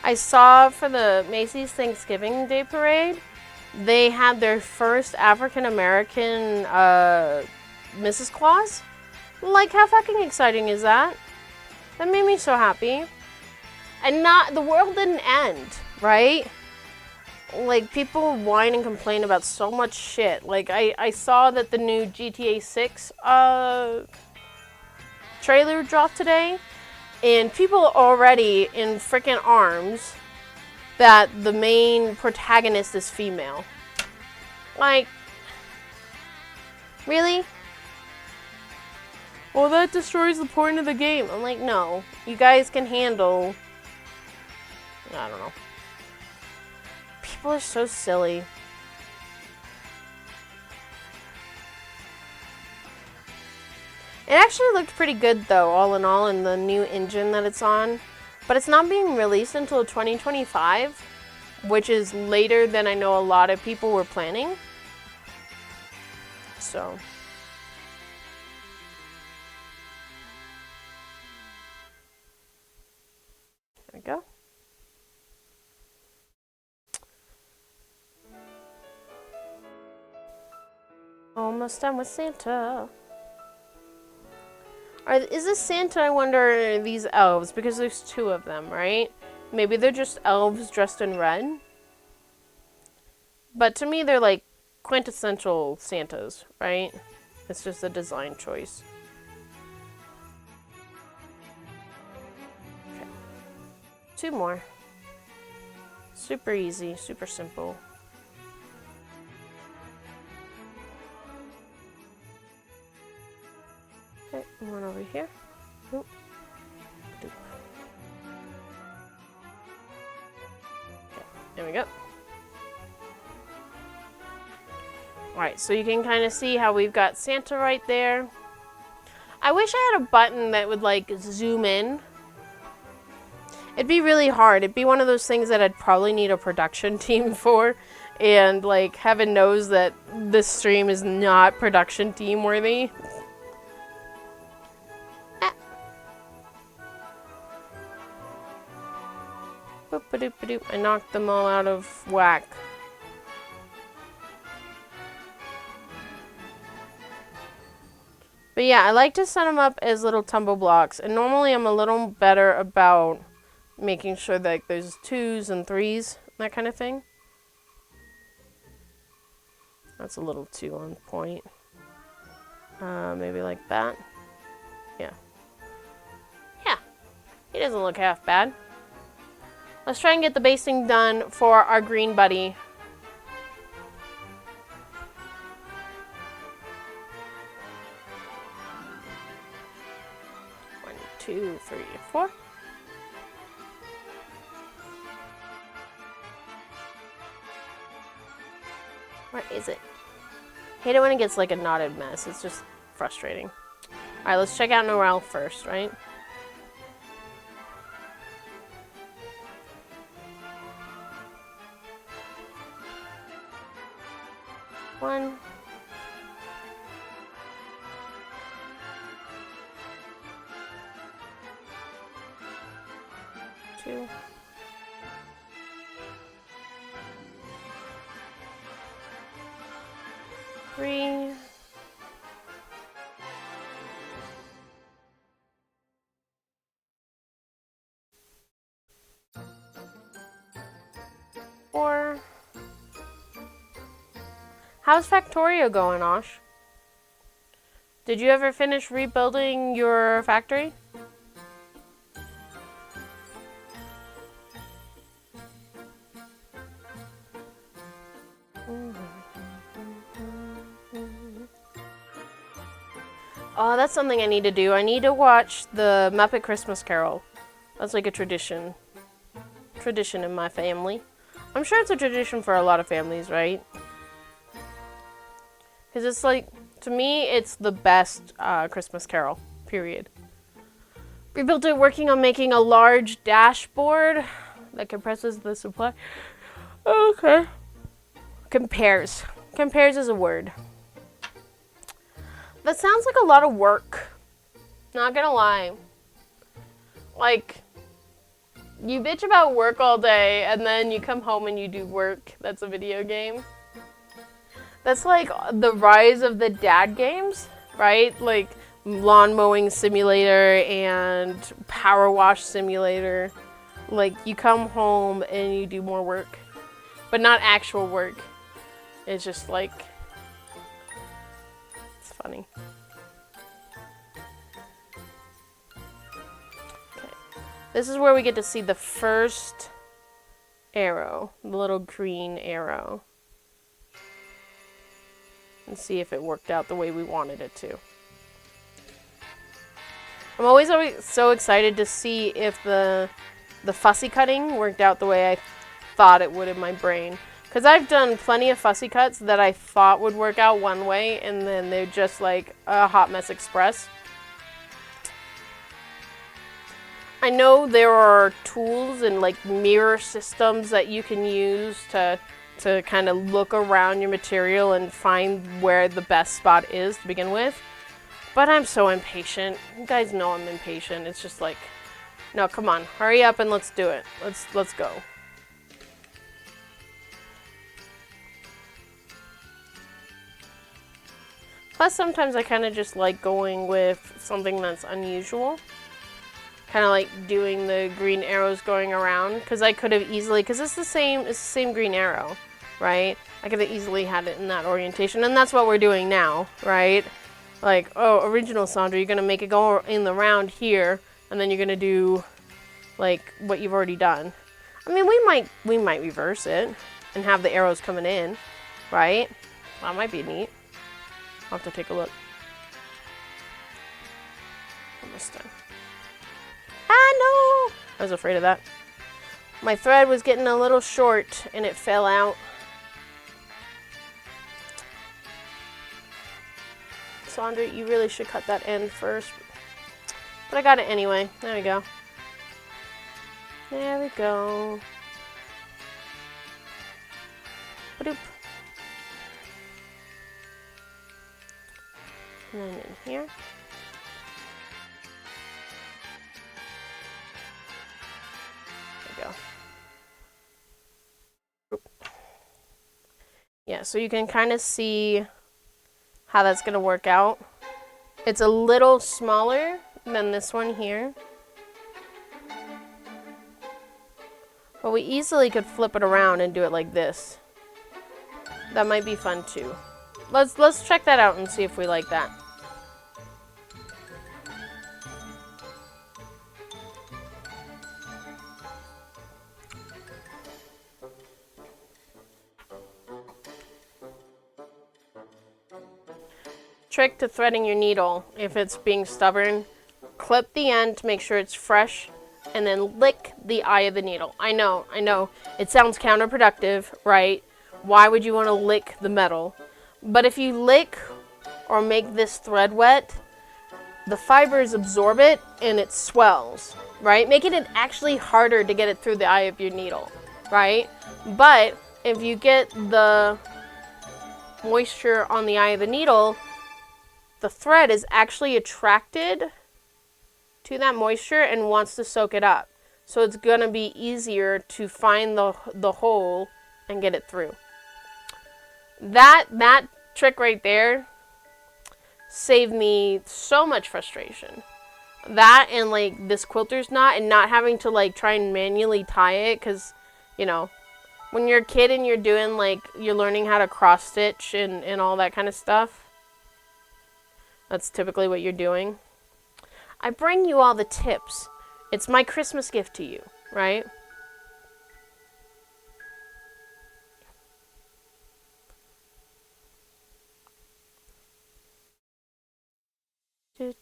I saw for the Macy's Thanksgiving Day Parade, they had their first African American Mrs. Claus. Like, how fucking exciting is that? That made me so happy. And the world didn't end, right? Like, people whine and complain about so much shit. Like, I saw that the new GTA 6 trailer dropped today, and people are already in freaking arms that the main protagonist is female. Like, really? Well, that destroys the point of the game. I'm like, no. You guys can handle... I don't know. People are so silly. It actually looked pretty good, though, all in all, in the new engine that it's on. But it's not being released until 2025, which is later than I know a lot of people were planning. So... there we go. Almost done with Santa. Is this Santa, I wonder, these elves? Because there's two of them, right? Maybe they're just elves dressed in red. But to me, they're like quintessential Santas, right? It's just a design choice. Okay. Two more. Super easy, super simple. Okay, one over here. Oop. Okay, there we go. Alright, so you can kind of see how we've got Santa right there. I wish I had a button that would, like, zoom in. It'd be really hard. It'd be one of those things that I'd probably need a production team for. And, like, heaven knows that this stream is not production team worthy. Boop-a-doop-a-doop. I knocked them all out of whack. But yeah, I like to set them up as little tumble blocks. And normally I'm a little better about making sure that there's 2s and 3s, that kind of thing. That's a little too on point. Maybe like that. Yeah. Yeah. He doesn't look half bad. Let's try and get the basting done for our green buddy. One, 2, 3, 4. Where is it? Hate it when it gets like a knotted mess. It's just frustrating. Alright, let's check out Noelle first, right? One. 2. 3. 4. How's Factorio going, Osh? Did you ever finish rebuilding your factory? Oh, that's something I need to do. I need to watch the Muppet Christmas Carol. That's like a tradition. Tradition in my family. I'm sure it's a tradition for a lot of families, right? Because it's like, to me, it's the best Christmas Carol, period. Rebuilt it working on making a large dashboard that compresses the supply. Okay. Compares. Compares is a word. That sounds like a lot of work. Not gonna lie. Like, you bitch about work all day and then you come home and you do work that's a video game. That's like the rise of the dad games, right? Like lawn mowing simulator and power wash simulator. Like you come home and you do more work, but not actual work. It's just like, it's funny. Okay. This is where we get to see the first arrow, the little green arrow. And see if it worked out the way we wanted it to. I'm always so excited to see if the fussy cutting worked out the way I thought it would in my brain. Because I've done plenty of fussy cuts that I thought would work out one way, and then they're just like a hot mess express. I know there are tools and like mirror systems that you can use to kind of look around your material and find where the best spot is to begin with. But I'm so impatient. You guys know I'm impatient. It's just like, no, come on, hurry up and let's do it. Let's go. Plus, sometimes I kind of just like going with something that's unusual. Kind of like doing the green arrows going around, because I could have easily, because it's the same green arrow, right? I could have easily had it in that orientation, and that's what we're doing now, right? Like, oh, original Sandra, you're gonna make it go in the round here, and then you're gonna do like what you've already done. I mean, we might reverse it and have the arrows coming in, right? That might be neat. I'll have to take a look. Almost done. Ah, no! I was afraid of that. My thread was getting a little short and it fell out. Sandra, you really should cut that end first. But I got it anyway. There we go. There we go. Ba-doop. And then in here. There we go. Yeah, so you can kind of see how that's going to work out. It's a little smaller than this one here. But we easily could flip it around and do it like this. That might be fun too. Let's check that out and see if we like that. Trick to threading your needle if it's being stubborn. Clip the end to make sure it's fresh and then lick the eye of the needle. I know, it sounds counterproductive, right? Why would you want to lick the metal? But if you lick or make this thread wet, the fibers absorb it and it swells, right? Making it actually harder to get it through the eye of your needle, right? But if you get the moisture on the eye of the needle, the thread is actually attracted to that moisture and wants to soak it up. So it's going to be easier to find the hole and get it through. That trick right there saved me so much frustration. That and like this quilter's knot and not having to like try and manually tie it, because, you know, when you're a kid and you're doing like, you're learning how to cross stitch and all that kind of stuff. That's typically what you're doing. I bring you all the tips. It's my Christmas gift to you, right? Hey,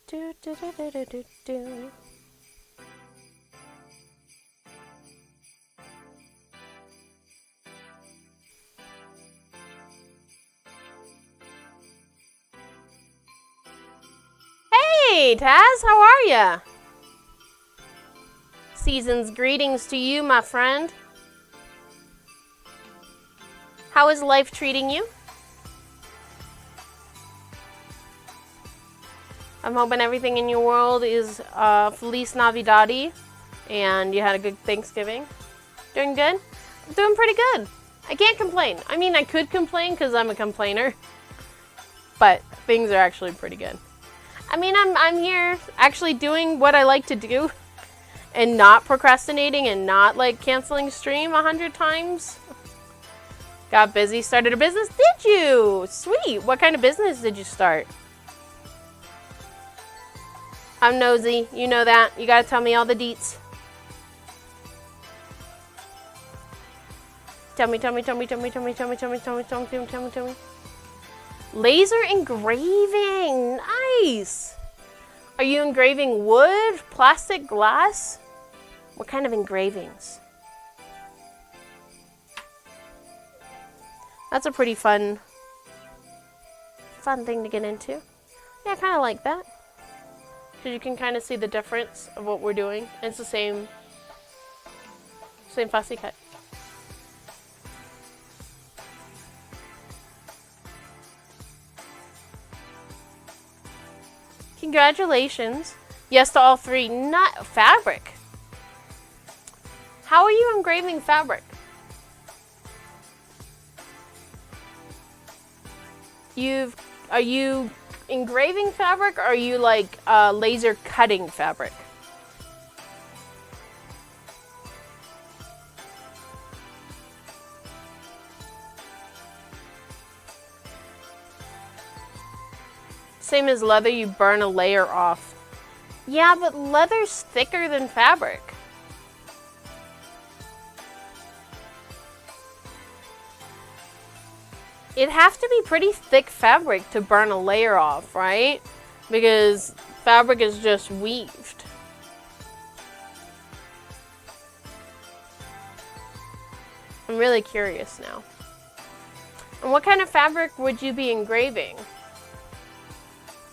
Taz, how are ya? Season's greetings to you, my friend. How is life treating you? I'm hoping everything in your world is Feliz Navidad and you had a good Thanksgiving. Doing good? I'm doing pretty good. I can't complain. I mean, I could complain because I'm a complainer, but things are actually pretty good. I mean, I'm here actually doing what I like to do and not procrastinating and not like canceling stream 100 times. Got busy, started a business. Did you? Sweet. What kind of business did you start? I'm nosy. You know that. You gotta tell me all the deets. Tell me. Laser engraving. Nice. Are you engraving wood, plastic, glass? What kind of engravings? That's a pretty fun thing to get into. Yeah, I kind of like that. Because you can kind of see the difference of what we're doing. It's the same fussy cut. Congratulations. Yes to all three. Not fabric. How are you engraving fabric? Are you engraving fabric or are you like laser cutting fabric? Same as leather, you burn a layer off. Yeah, but leather's thicker than fabric. It'd have to be pretty thick fabric to burn a layer off, right? Because fabric is just weaved. I'm really curious now. And what kind of fabric would you be engraving?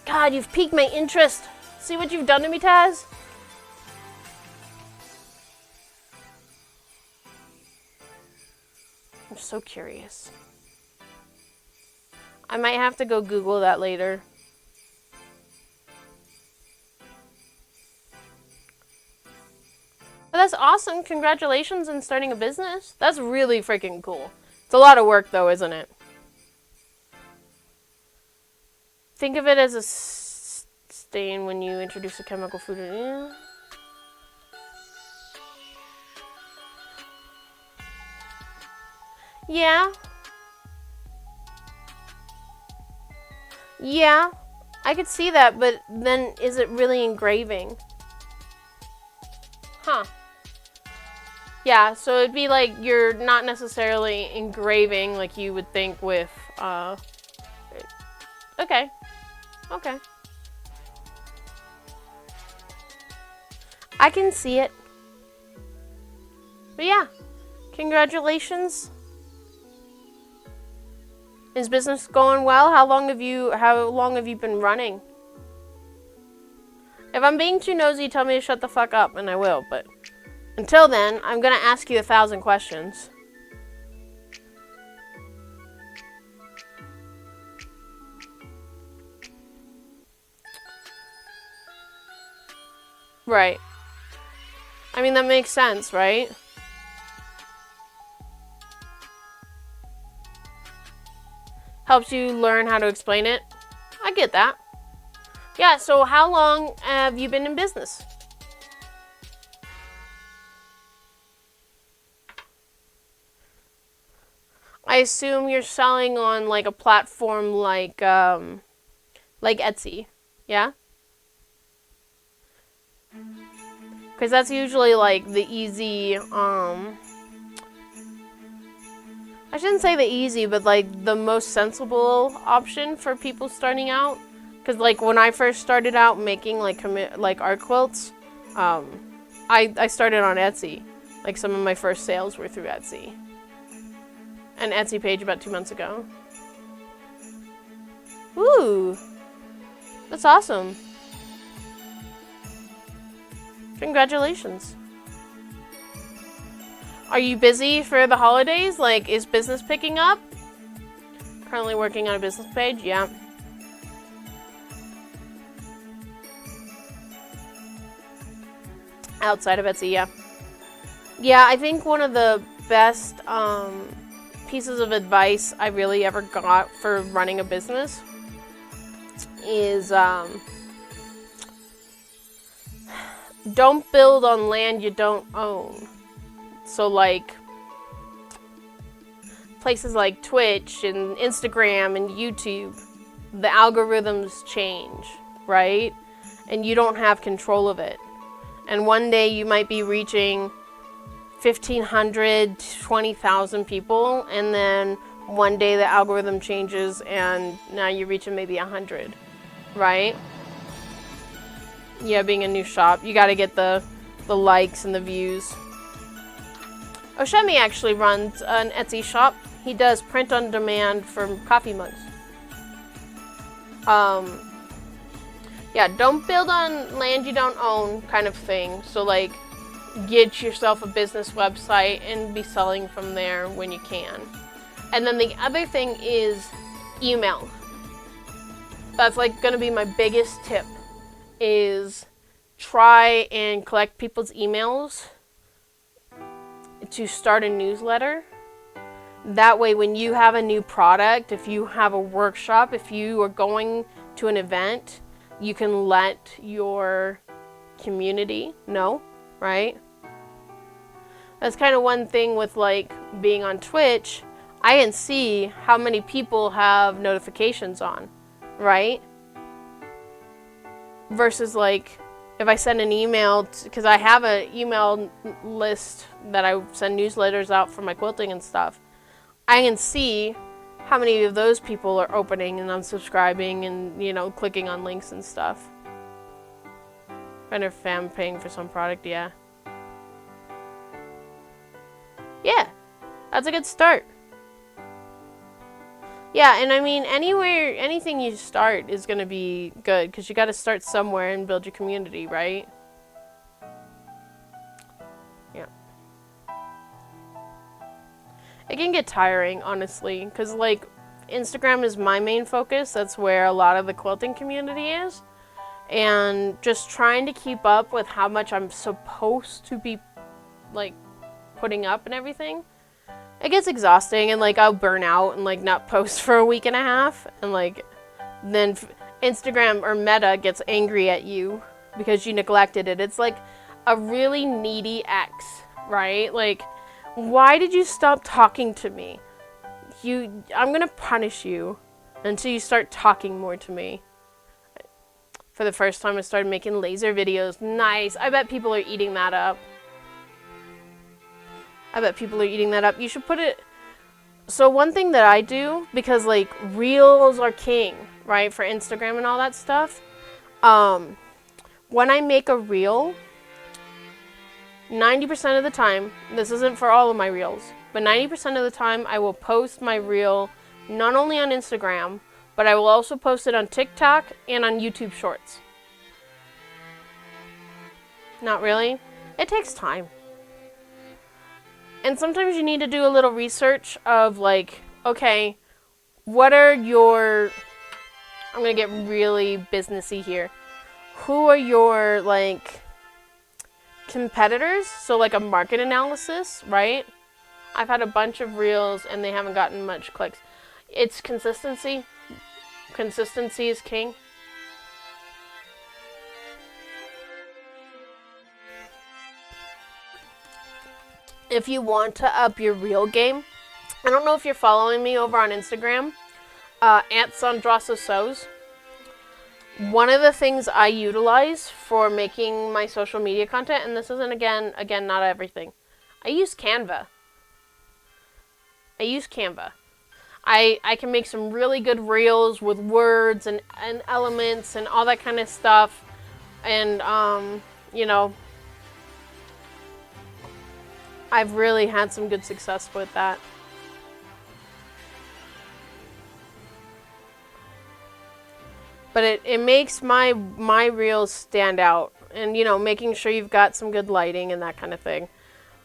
God, you've piqued my interest. See what you've done to me, Taz? I'm so curious. I might have to go Google that later. But that's awesome. Congratulations on starting a business. That's really freaking cool. It's a lot of work though, isn't it? Think of it as a stain when you introduce a chemical food. Yeah. Yeah. Yeah, I could see that, but then is it really engraving? Huh. Yeah, so it'd be like you're not necessarily engraving like you would think with, okay. Okay. I can see it. But yeah, congratulations. Is business going well? How long have you been running? If I'm being too nosy, tell me to shut the fuck up and I will, but until then, I'm gonna ask you 1,000 questions. Right. I mean, that makes sense, right? Helps you learn how to explain it. I get that. Yeah, so how long have you been in business? I assume you're selling on like a platform like Etsy, yeah? Because that's usually like the easy, I shouldn't say the easy, but like the most sensible option for people starting out. Because, like, when I first started out making, like art quilts, I started on Etsy. Like, some of my first sales were through Etsy. An Etsy page about 2 months ago. Ooh. That's awesome. Congratulations. Are you busy for the holidays? Like, is business picking up? Currently working on a business page? Yeah. Outside of Etsy, yeah. Yeah, I think one of the best pieces of advice I really ever got for running a business is don't build on land you don't own. So, like, places like Twitch and Instagram and YouTube, the algorithms change, right? And you don't have control of it. And one day you might be reaching 1,500, 20,000 people, and then one day the algorithm changes and now you're reaching maybe 100, right? Yeah, being a new shop, you gotta get the likes and the views. Oshemi actually runs an Etsy shop. He does print on demand for coffee mugs. Yeah, don't build on land you don't own kind of thing. So, like, get yourself a business website and be selling from there when you can. And then the other thing is email. That's, like, gonna be my biggest tip, is try and collect people's emails to start a newsletter. That way, when you have a new product, if you have a workshop, if you are going to an event, you can let your community know, right? That's kind of one thing with, like, being on Twitch. I can see how many people have notifications on, right? Versus, like, if I send an email, because I have an email list that I send newsletters out for my quilting and stuff, I can see how many of those people are opening and unsubscribing and, you know, clicking on links and stuff. Kind of fan paying for some product, yeah. Yeah, that's a good start. Yeah, and I mean, anything you start is going to be good, because you got to start somewhere and build your community, right? Yeah. It can get tiring, honestly, because, like, Instagram is my main focus. That's where a lot of the quilting community is. And just trying to keep up with how much I'm supposed to be, like, putting up and everything, it gets exhausting, and, like, I'll burn out and, like, not post for a week and a half, and, like, then Instagram or Meta gets angry at you because you neglected it. It's like a really needy ex, right? Like, why did you stop talking to me? I'm gonna punish you until you start talking more to me. For the first time, I started making laser videos. Nice. I bet people are eating that up. You should put it... So one thing that I do, because, like, reels are king, right, for Instagram and all that stuff. When I make a reel, 90% of the time, this isn't for all of my reels, but 90% of the time I will post my reel not only on Instagram, but I will also post it on TikTok and on YouTube Shorts. Not really. It takes time. And sometimes you need to do a little research of, like, okay, what are your... I'm going to get really businessy here. Who are your, like, competitors? So, like, a market analysis, right? I've had a bunch of reels and they haven't gotten much clicks. It's consistency. Consistency is king. If you want to up your reel game, I don't know if you're following me over on Instagram, at Sandrasa Sews. One of the things I utilize for making my social media content, and this isn't, again, not everything. I use Canva. I can make some really good reels with words and elements and all that kind of stuff. And, you know, I've really had some good success with that. But it makes my reels stand out. And, you know, making sure you've got some good lighting and that kind of thing.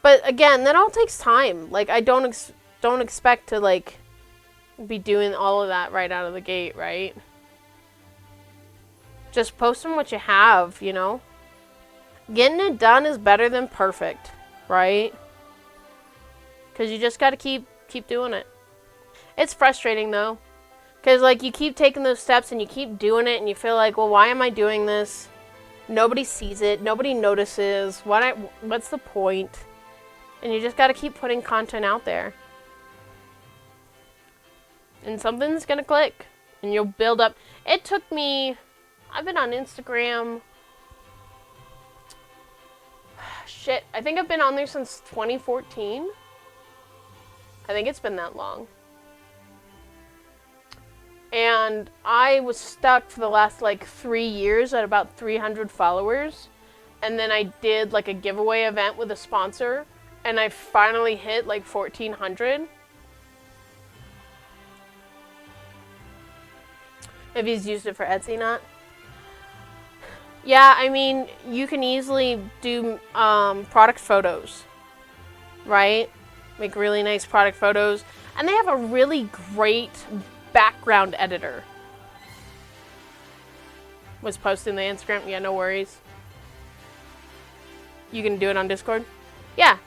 But again, that all takes time. Like, I don't expect to, like, be doing all of that right out of the gate, right? Just post them what you have, you know? Getting it done is better than perfect, right? Because you just got to keep doing it. It's frustrating, though. Because, like, you keep taking those steps and you keep doing it and you feel like, well, why am I doing this? Nobody sees it. Nobody notices. What's the point? And you just got to keep putting content out there. And something's going to click. And you'll build up. It took me... I've been on Instagram... Shit. I think I've been on there since 2014. I think it's been that long. And I was stuck for the last, like, 3 years at about 300 followers. And then I did, like, a giveaway event with a sponsor. And I finally hit, like, 1,400. If he's used it for Etsy, not. Yeah, I mean, you can easily do product photos. Right? Make really nice product photos. And they have a really great background editor. Was posting the Instagram. Yeah, no worries. You can do it on Discord? Yeah.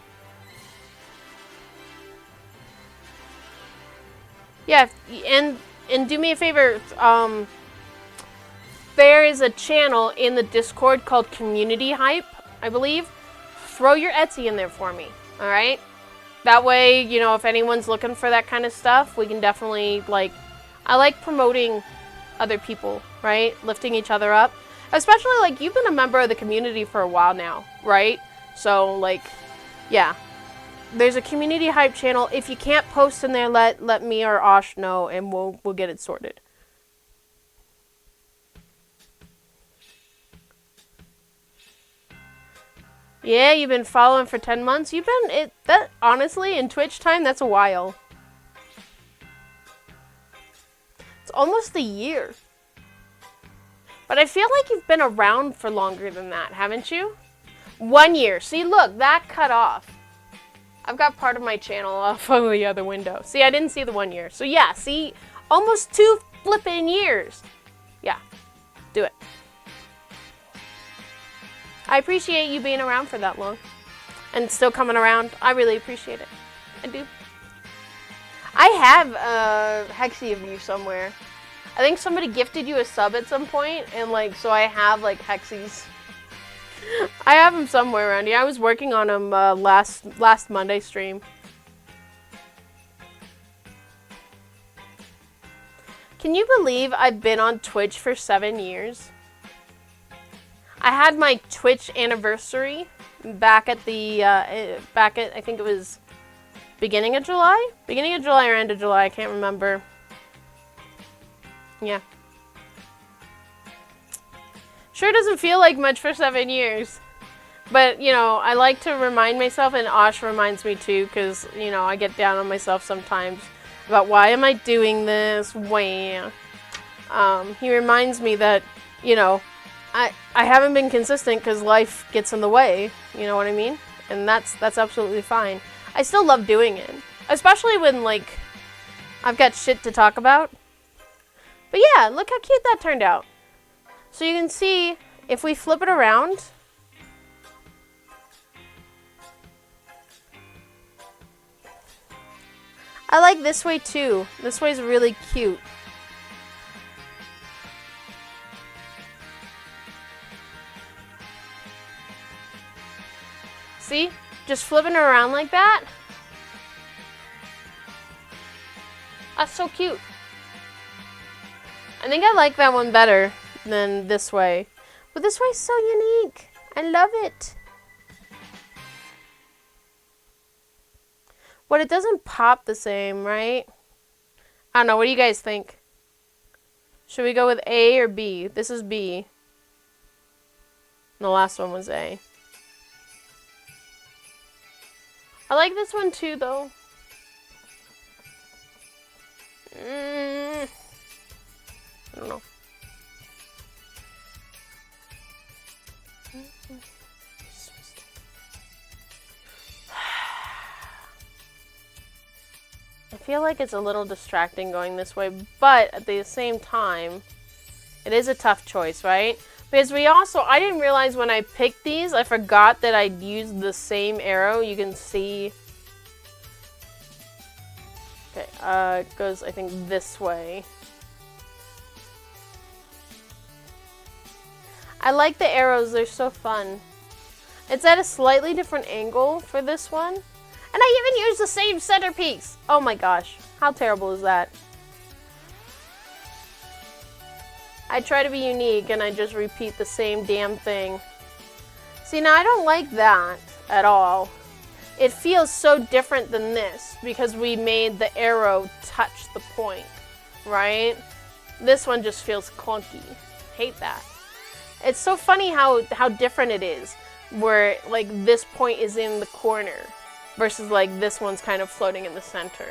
Yeah, and do me a favor. There is a channel in the Discord called Community Hype, I believe. Throw your Etsy in there for me, alright? That way, you know, if anyone's looking for that kind of stuff, we can definitely, like... I like promoting other people, right? Lifting each other up. Especially, like, you've been a member of the community for a while now, right? So, like, yeah. There's a Community Hype channel. If you can't post in there, let me or Osh know, and we'll get it sorted. Yeah, you've been following for 10 months. You've been, honestly, in Twitch time, that's a while. It's almost a year. But I feel like you've been around for longer than that, haven't you? 1 year. See, look, that cut off. I've got part of my channel off of the other window. See, I didn't see the 1 year. So yeah, see, almost 2 flipping years. Yeah, do it. I appreciate you being around for that long. And still coming around. I really appreciate it. I do. I have a Hexy of you somewhere. I think somebody gifted you a sub at some point, and like, so I have like Hexys. I have them somewhere around here. I was working on them last Monday stream. Can you believe I've been on Twitch for 7 years? I had my Twitch anniversary back at I think it was beginning of July? Beginning of July or end of July, I can't remember. Yeah. Sure doesn't feel like much for 7 years. But, you know, I like to remind myself, and Osh reminds me too, because, you know, I get down on myself sometimes about why am I doing this? Wah. He reminds me that, you know, I haven't been consistent because life gets in the way. You know what I mean? And that's absolutely fine. I still love doing it. Especially when, like, I've got shit to talk about. But yeah, look how cute that turned out. So you can see, if we flip it around... I like this way too. This way's really cute. See? Just flipping it around like that. That's so cute. I think I like that one better than this way. But this way's so unique. I love it. But it doesn't pop the same, right? I don't know. What do you guys think? Should we go with A or B? This is B. And the last one was A. I like this one too, though. I don't know. I feel like it's a little distracting going this way, but at the same time, it is a tough choice, right? Because I didn't realize when I picked these, I forgot that I'd used the same arrow. You can see. Okay, it goes, I think, this way. I like the arrows, they're so fun. It's at a slightly different angle for this one. And I even used the same centerpiece! Oh my gosh, how terrible is that? I try to be unique and I just repeat the same damn thing. See, now I don't like that at all. It feels so different than this because we made the arrow touch the point, right? This one just feels clunky. Hate that. It's so funny how different it is, where like this point is in the corner versus like this one's kind of floating in the center.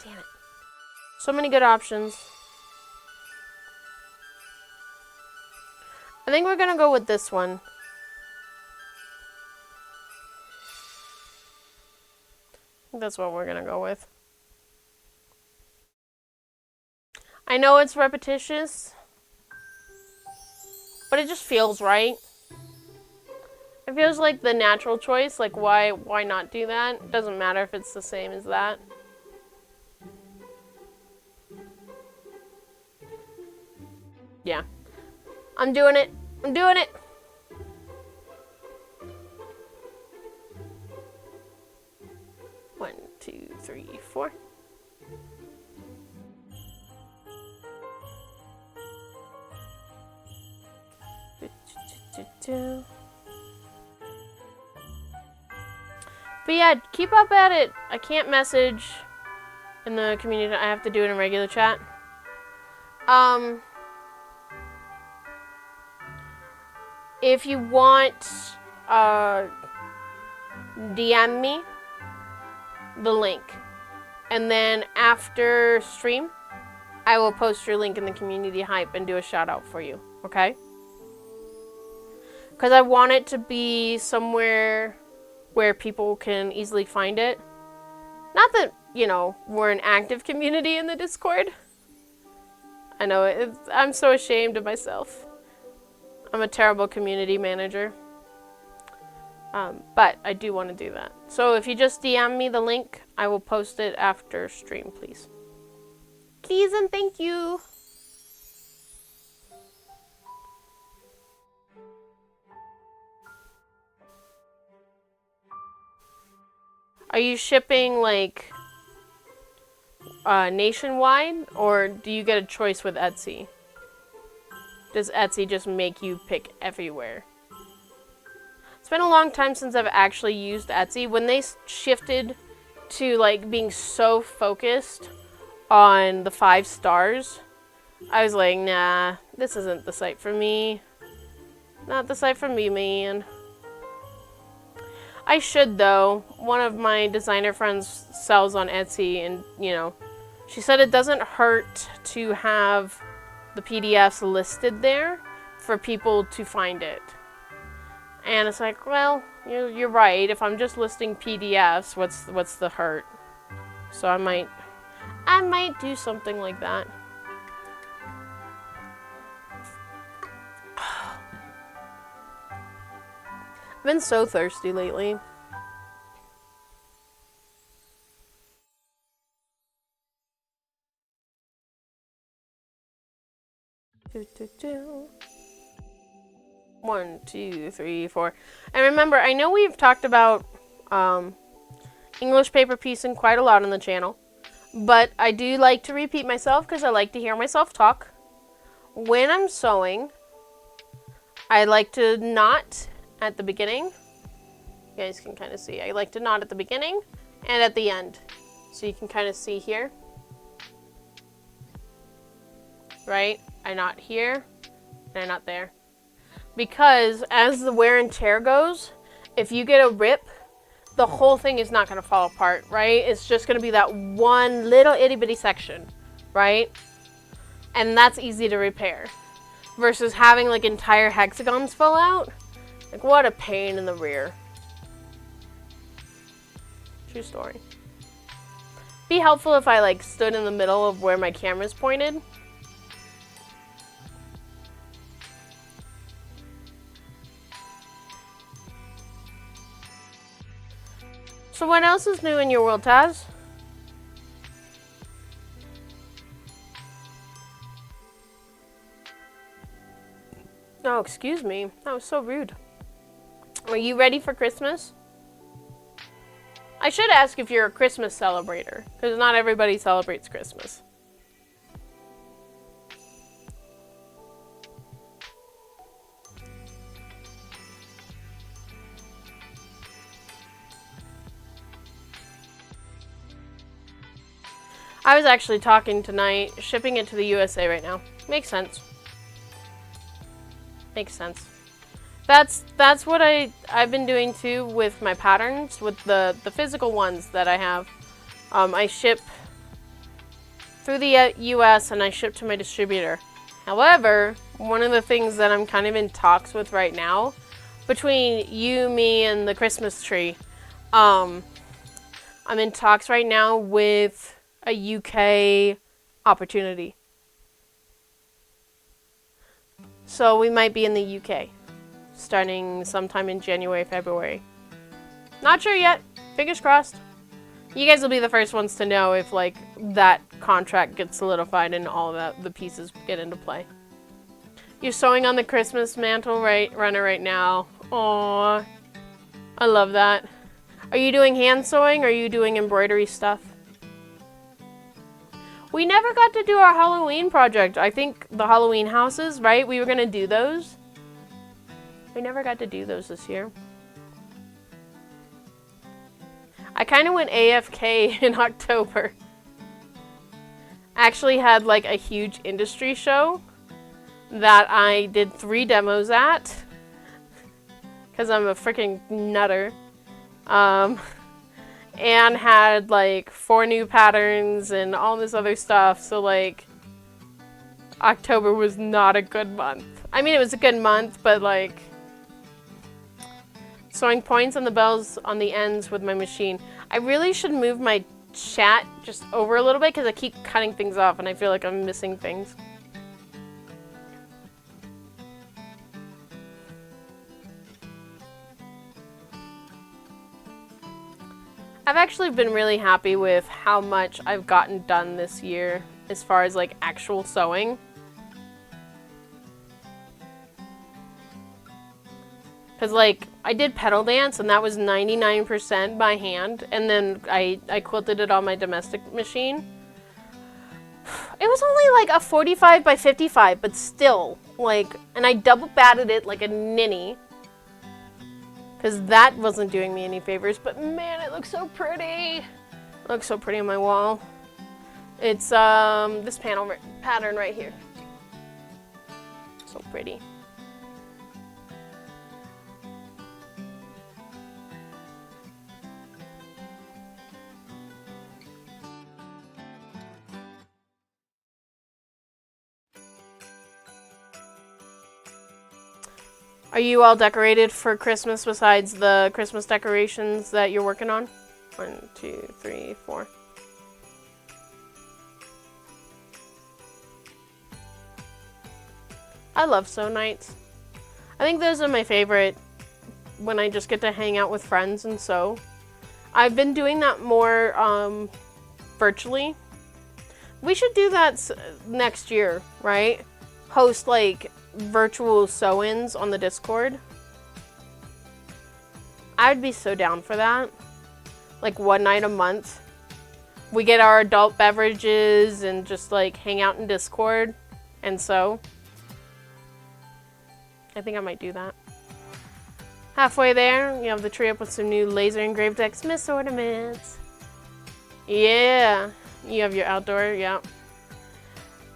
Damn it. So many good options. I think we're gonna go with this one. That's what we're gonna go with. I know it's repetitious, but it just feels right. It feels like the natural choice. Like, why not do that? It doesn't matter if it's the same as that. Yeah. I'm doing it. I'm doing it. One, two, three, four. But yeah, keep up at it. I can't message in the community. I have to do it in regular chat. If you want, DM me the link. And then after stream, I will post your link in the community hype and do a shout out for you, okay? Because I want it to be somewhere where people can easily find it. Not that, you know, we're an active community in the Discord. I know, I'm so ashamed of myself. I'm a terrible community manager. But I do want to do that. So if you just DM me the link, I will post it after stream, please. Please and thank you. Are you shipping like nationwide, or do you get a choice with Etsy? Does Etsy just make you pick everywhere? It's been a long time since I've actually used Etsy. When they shifted to like being so focused on the 5 stars, I was like, nah, this isn't the site for me. Not the site for me, man. I should though. One of my designer friends sells on Etsy, and you know, she said it doesn't hurt to have the PDFs listed there for people to find it. And it's like, well, you're right. If I'm just listing PDFs, what's the hurt? So I might do something like that. I've been so thirsty lately. One, two, three, four. And remember, I know we've talked about English paper piecing quite a lot on the channel. But I do like to repeat myself because I like to hear myself talk. When I'm sewing, I like to knot at the beginning. You guys can kind of see. I like to knot at the beginning and at the end. So you can kind of see here. Right? I knot here and I knot there. Because as the wear and tear goes, if you get a rip, the whole thing is not going to fall apart, right? It's just going to be that one little itty bitty section, right? And that's easy to repair. Versus having like entire hexagons fall out. Like what a pain in the rear. True story. Be helpful if I like stood in the middle of where my camera's pointed. So what else is new in your world, Taz? Oh, excuse me. That was so rude. Are you ready for Christmas? I should ask if you're a Christmas celebrator, because not everybody celebrates Christmas. I was actually talking tonight, shipping it to the USA right now. Makes sense. Makes sense. That's what I've been doing too with my patterns, with the physical ones that I have. I ship through the US and I ship to my distributor. However, one of the things that I'm kind of in talks with right now, between you, me, and the Christmas tree, I'm in talks right now with a UK opportunity. So we might be in the UK, starting sometime in January, February. Not sure yet. Fingers crossed. You guys will be the first ones to know if like that contract gets solidified and all of the pieces get into play. You're sewing on the Christmas mantle runner right now. Aww. I love that. Are you doing hand sewing or are you doing embroidery stuff? We never got to do our Halloween project. I think the Halloween houses, right? We were going to do those. We never got to do those this year. I kind of went AFK in October. Actually had like a huge industry show that I did 3 demos at. Because I'm a freaking nutter. And had like 4 new patterns and all this other stuff. So like October was not a good month. I mean, it was a good month, but like sewing points on the bells on the ends with my machine. I really should move my chat just over a little bit because I keep cutting things off and I feel like I'm missing things. I've actually been really happy with how much I've gotten done this year as far as like actual sewing. Because like I did pedal dance and that was 99% by hand, and then I quilted it on my domestic machine. It was only like a 45 by 55, but still like, and I double batted it like a ninny. Because that wasn't doing me any favors, but man, it looks so pretty. It looks so pretty on my wall. It's this pattern right here. So pretty. Are you all decorated for Christmas besides the Christmas decorations that you're working on? 1, 2, 3, 4. I love sew nights. I think those are my favorite when I just get to hang out with friends and sew. I've been doing that more virtually. We should do that next year, right? Host like virtual sew-ins on the Discord. I'd be so down for that. Like 1 night a month we get our adult beverages and just like hang out in Discord. And so I think I might do that. Halfway there, you have the tree up with some new laser engraved Xmas ornaments. Yeah, you have your outdoor, yeah.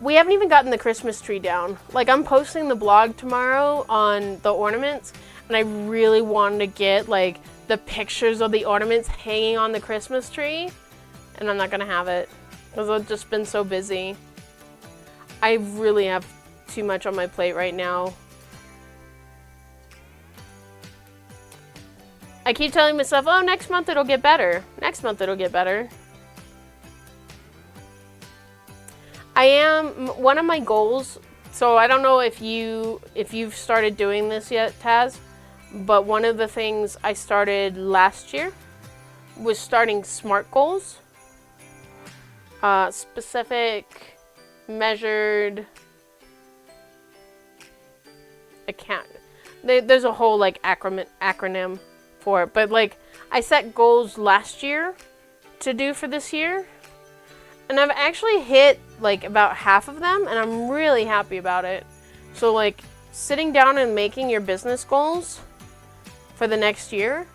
We haven't even gotten the Christmas tree down. Like, I'm posting the blog tomorrow on the ornaments, and I really wanted to get like the pictures of the ornaments hanging on the Christmas tree, and I'm not gonna have it because I've just been so busy. I really have too much on my plate right now. I keep telling myself, oh, next month it'll get better. Next month it'll get better. One of my goals, so I don't know if you've started doing this yet, Taz, but one of the things I started last year was starting SMART goals. Specific, measured, account. There's a whole like acronym for it, but like I set goals last year to do for this year, and I've actually hit like about half of them, and I'm really happy about it. So like sitting down and making your business goals for the next year,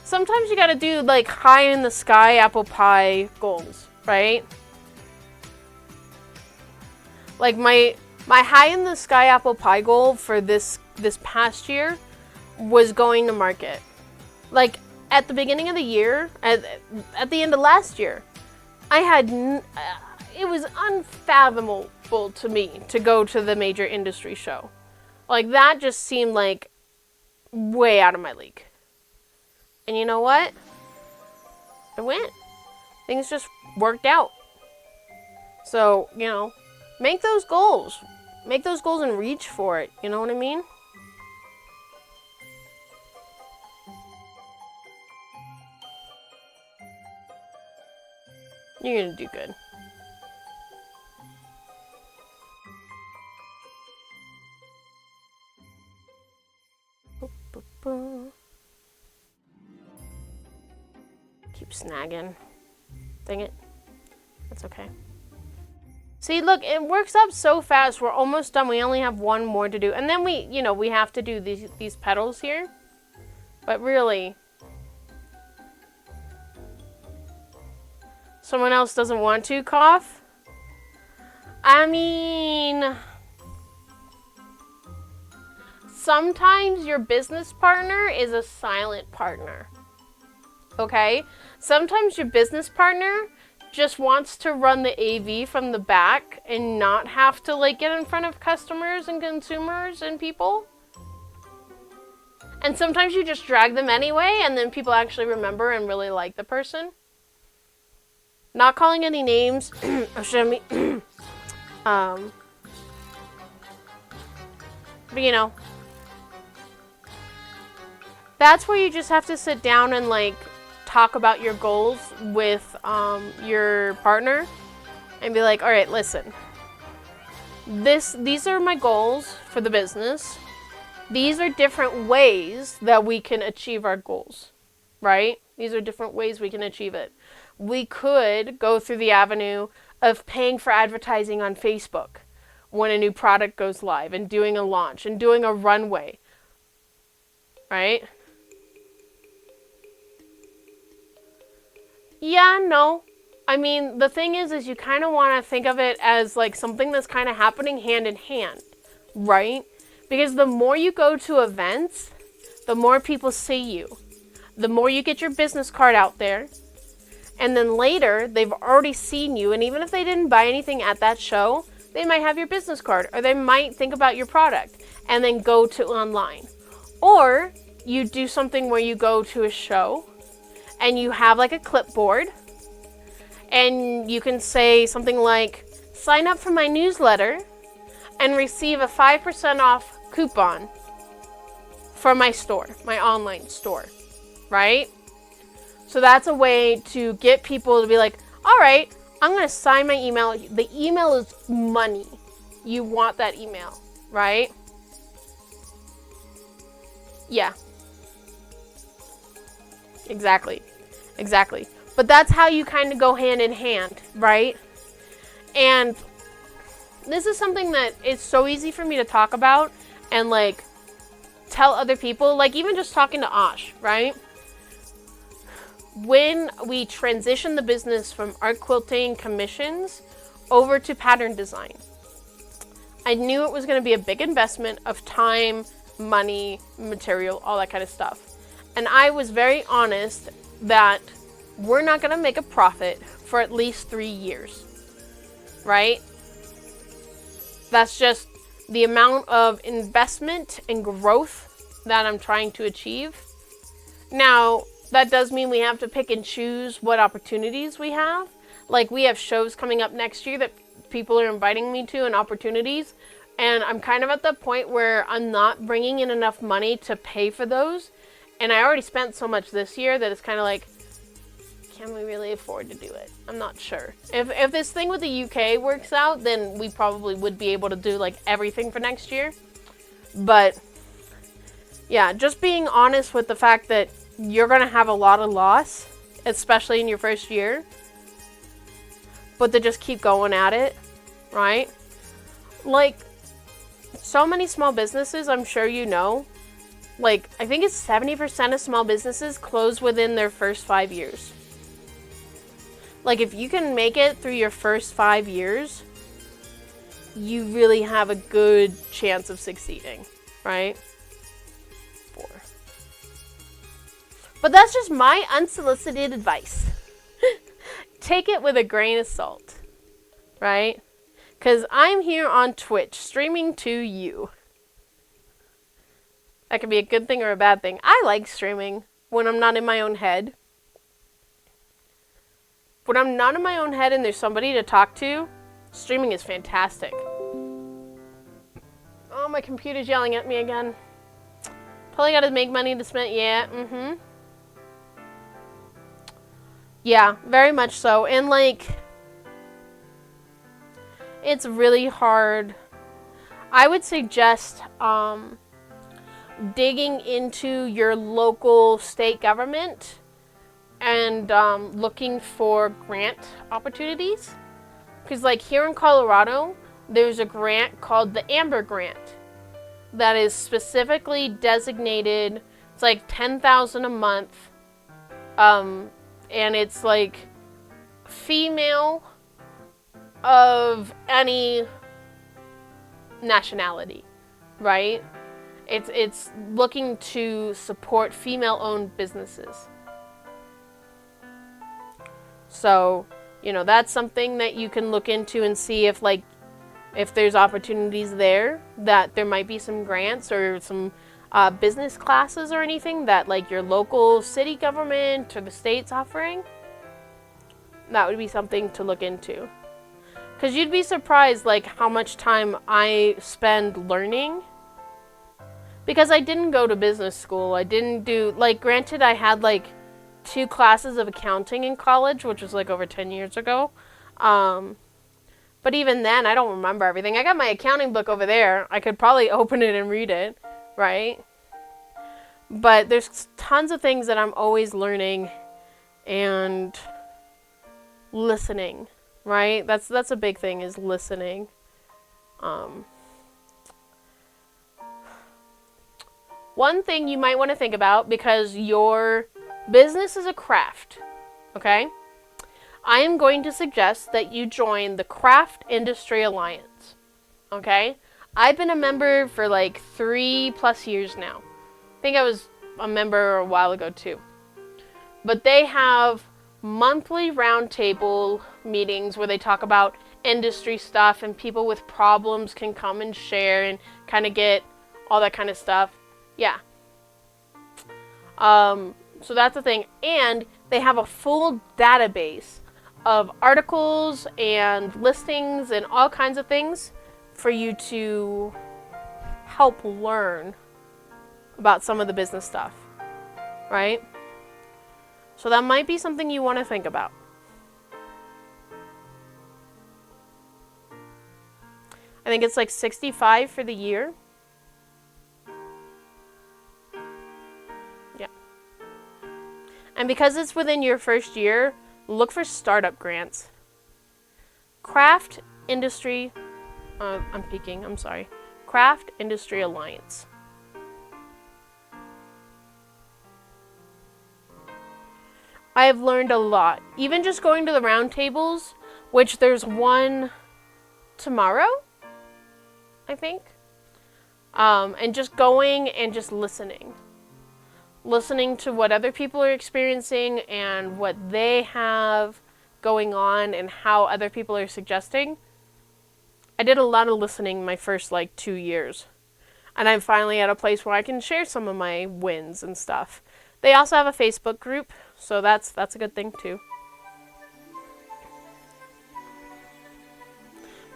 sometimes you gotta do like high in the sky apple pie goals, right? Like my high in the sky apple pie goal for this past year was going to market. Like at the beginning of the year, at the end of last year, I had, it was unfathomable to me to go to the major industry show. Like that just seemed like way out of my league. And you know what? I went. Things just worked out. So, you know, make those goals. Make those goals and reach for it. You know what I mean? You're gonna do good. Keep snagging. Dang it. That's okay. See, look, it works up so fast. We're almost done. We only have one more to do. And then we have to do these petals here. But really, someone else doesn't want to cough? I mean, sometimes your business partner is a silent partner. Okay? Sometimes your business partner just wants to run the AV from the back and not have to like get in front of customers and consumers and people. And sometimes you just drag them anyway, and then people actually remember and really like the person. Not calling any names. But you know, that's where you just have to sit down and like talk about your goals with your partner and be like, all right, listen, these are my goals for the business. These are different ways that we can achieve our goals, right? These are different ways we can achieve it. We could go through the avenue of paying for advertising on Facebook when a new product goes live and doing a launch and doing a runway, right? Yeah, no. I mean, the thing is you kind of want to think of it as like something that's kind of happening hand in hand, right? Because the more you go to events, the more people see you. The more you get your business card out there. And then later, they've already seen you. And even if they didn't buy anything at that show, they might have your business card. Or they might think about your product and then go to online. Or you do something where you go to a show and you have like a clipboard. And you can say something like, sign up for my newsletter and receive a 5% off coupon for my store, my online store, right? So that's a way to get people to be like, all right, I'm going to sign my email. The email is money. You want that email, right? Yeah. Exactly. But that's how you kind of go hand in hand, right? And this is something that is so easy for me to talk about and like tell other people, like even just talking to Ash, right? When we transitioned the business from art quilting commissions over to pattern design, I knew it was going to be a big investment of time, money, material, all that kind of stuff. And I was very honest that we're not going to make a profit for at least 3 years, right? That's just the amount of investment and growth that I'm trying to achieve. Now, that does mean we have to pick and choose what opportunities we have. Like, we have shows coming up next year that people are inviting me to and opportunities. And I'm kind of at the point where I'm not bringing in enough money to pay for those. And I already spent so much this year that it's kind of like, can we really afford to do it? I'm not sure. If this thing with the UK works out, then we probably would be able to do like everything for next year. But yeah, just being honest with the fact that you're going to have a lot of loss, especially in your first year. But to just keep going at it, right? Like, so many small businesses, I'm sure you know, like, I think it's 70% of small businesses close within their first 5 years. Like, if you can make it through your first 5 years, you really have a good chance of succeeding, right? 4. But that's just my unsolicited advice. Take it with a grain of salt, right? Because I'm here on Twitch, streaming to you. That could be a good thing or a bad thing. I like streaming when I'm not in my own head. When I'm not in my own head and there's somebody to talk to, streaming is fantastic. Oh, my computer's yelling at me again. Probably gotta make money to spend. Yeah, Yeah, very much so. And like, it's really hard. I would suggest digging into your local state government and looking for grant opportunities. Because like here in Colorado, there's a grant called the Amber Grant that is specifically designated. It's like $10,000 a month. And it's like female of any nationality, right? It's looking to support female-owned businesses. So, you know, that's something that you can look into and see if there's opportunities there, that there might be some grants or some business classes or anything that like your local city government or the state's offering. That would be something to look into. Because you'd be surprised like how much time I spend learning. Because I didn't go to business school. I didn't do, like, granted I had like 2 classes of accounting in college, which was like over 10 years ago. But even then, I don't remember everything. I got my accounting book over there. I could probably open it and read it, right? But there's tons of things that I'm always learning and listening, right? That's a big thing, is listening. One thing you might want to think about, because your business is a craft, okay? I am going to suggest that you join the Craft Industry Alliance, okay? I've been a member for like 3+ years now. I think I was a member a while ago too. But they have monthly roundtable meetings where they talk about industry stuff, and people with problems can come and share and kind of get all that kind of stuff. Yeah. So that's the thing. And they have a full database of articles and listings and all kinds of things for you to help learn about some of the business stuff, right? So that might be something you want to think about. I think it's like $65 for the year. Yeah. And because it's within your first year, Look for startup grants. Craft Industry, I'm peeking, I'm sorry. Craft Industry Alliance. I have learned a lot. Even just going to the roundtables, which there's one tomorrow, I think. And just going and just listening. Listening to what other people are experiencing and what they have going on and how other people are suggesting. I did a lot of listening my first 2 years. And I'm finally at a place where I can share some of my wins and stuff. They also have a Facebook group, so that's a good thing too.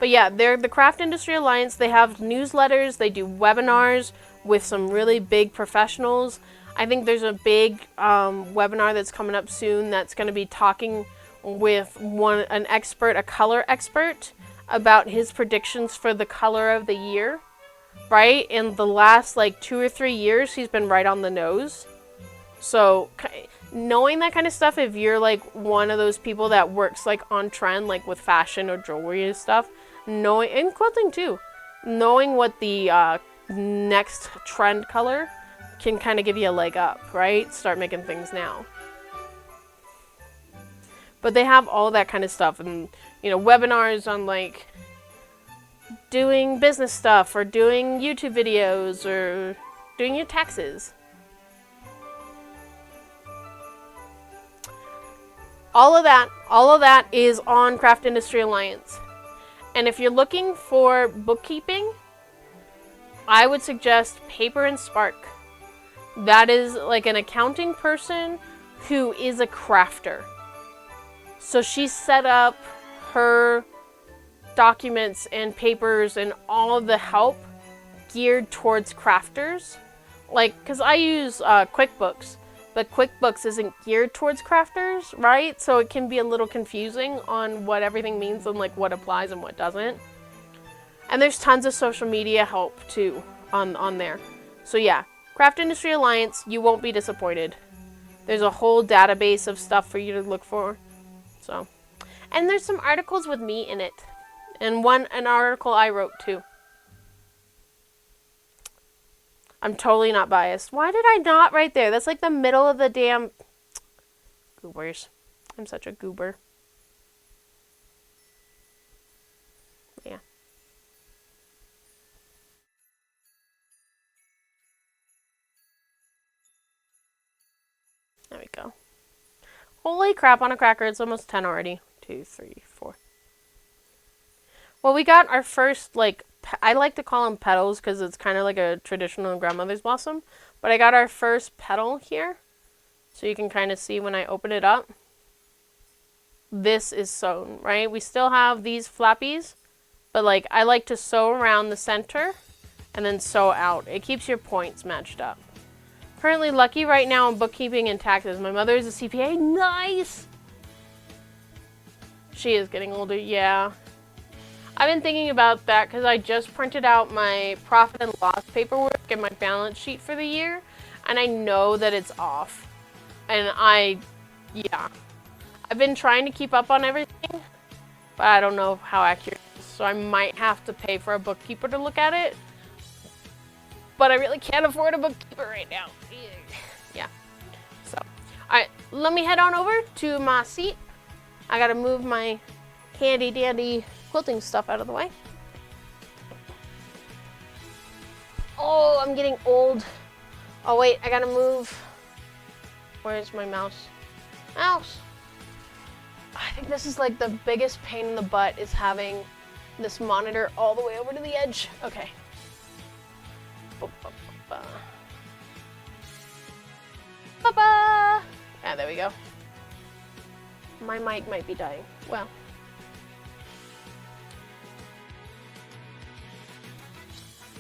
But yeah, they're the Craft Industry Alliance. They have newsletters, they do webinars with some really big professionals. I think there's a big webinar that's coming up soon that's going to be talking with an expert, a color expert, about his predictions for the color of the year, right? In the last 2 or 3 years, he's been right on the nose. So knowing that kind of stuff, if you're one of those people that works on trend, with fashion or jewelry and stuff, knowing, and quilting too, knowing what the next trend color can kind of give you a leg up, right? Start making things now. But they have all that kind of stuff, and webinars on doing business stuff or doing YouTube videos or doing your taxes. All of that is on Craft Industry Alliance. And if you're looking for bookkeeping, I would suggest Paper and Spark. That is an accounting person who is a crafter. So she set up her documents and papers and all of the help geared towards crafters. Because I use QuickBooks, but QuickBooks isn't geared towards crafters, right? So it can be a little confusing on what everything means and what applies and what doesn't. And there's tons of social media help too on there. So yeah, Craft Industry Alliance, you won't be disappointed. There's a whole database of stuff for you to look for. So, and there's some articles with me in it. And an article I wrote too. I'm totally not biased. Why did I not right there? That's the middle of the damn goobers. I'm such a goober. Yeah. There we go. Holy crap on a cracker. It's almost 10 already. 2, 3, 4. Well, we got our first, I like to call them petals because it's kind of like a traditional grandmother's blossom. But I got our first petal here. So you can kind of see when I open it up. This is sewn, right? We still have these flappies. But, I like to sew around the center and then sew out. It keeps your points matched up. Currently lucky right now in bookkeeping and taxes. My mother is a CPA. Nice! She is getting older, yeah. I've been thinking about that because I just printed out my profit and loss paperwork and my balance sheet for the year, and I know that it's off. And yeah. I've been trying to keep up on everything, but I don't know how accurate it is, so I might have to pay for a bookkeeper to look at it. But I really can't afford a bookkeeper right now. Yeah. So, alright, let me head on over to my seat. I gotta move my handy dandy quilting stuff out of the way. Oh, I'm getting old. Oh wait, I gotta move. Where's my mouse? Mouse! I think this is the biggest pain in the butt is having this monitor all the way over to the edge. Okay. Ba-ba! Ah, there we go. My mic might be dying. Well.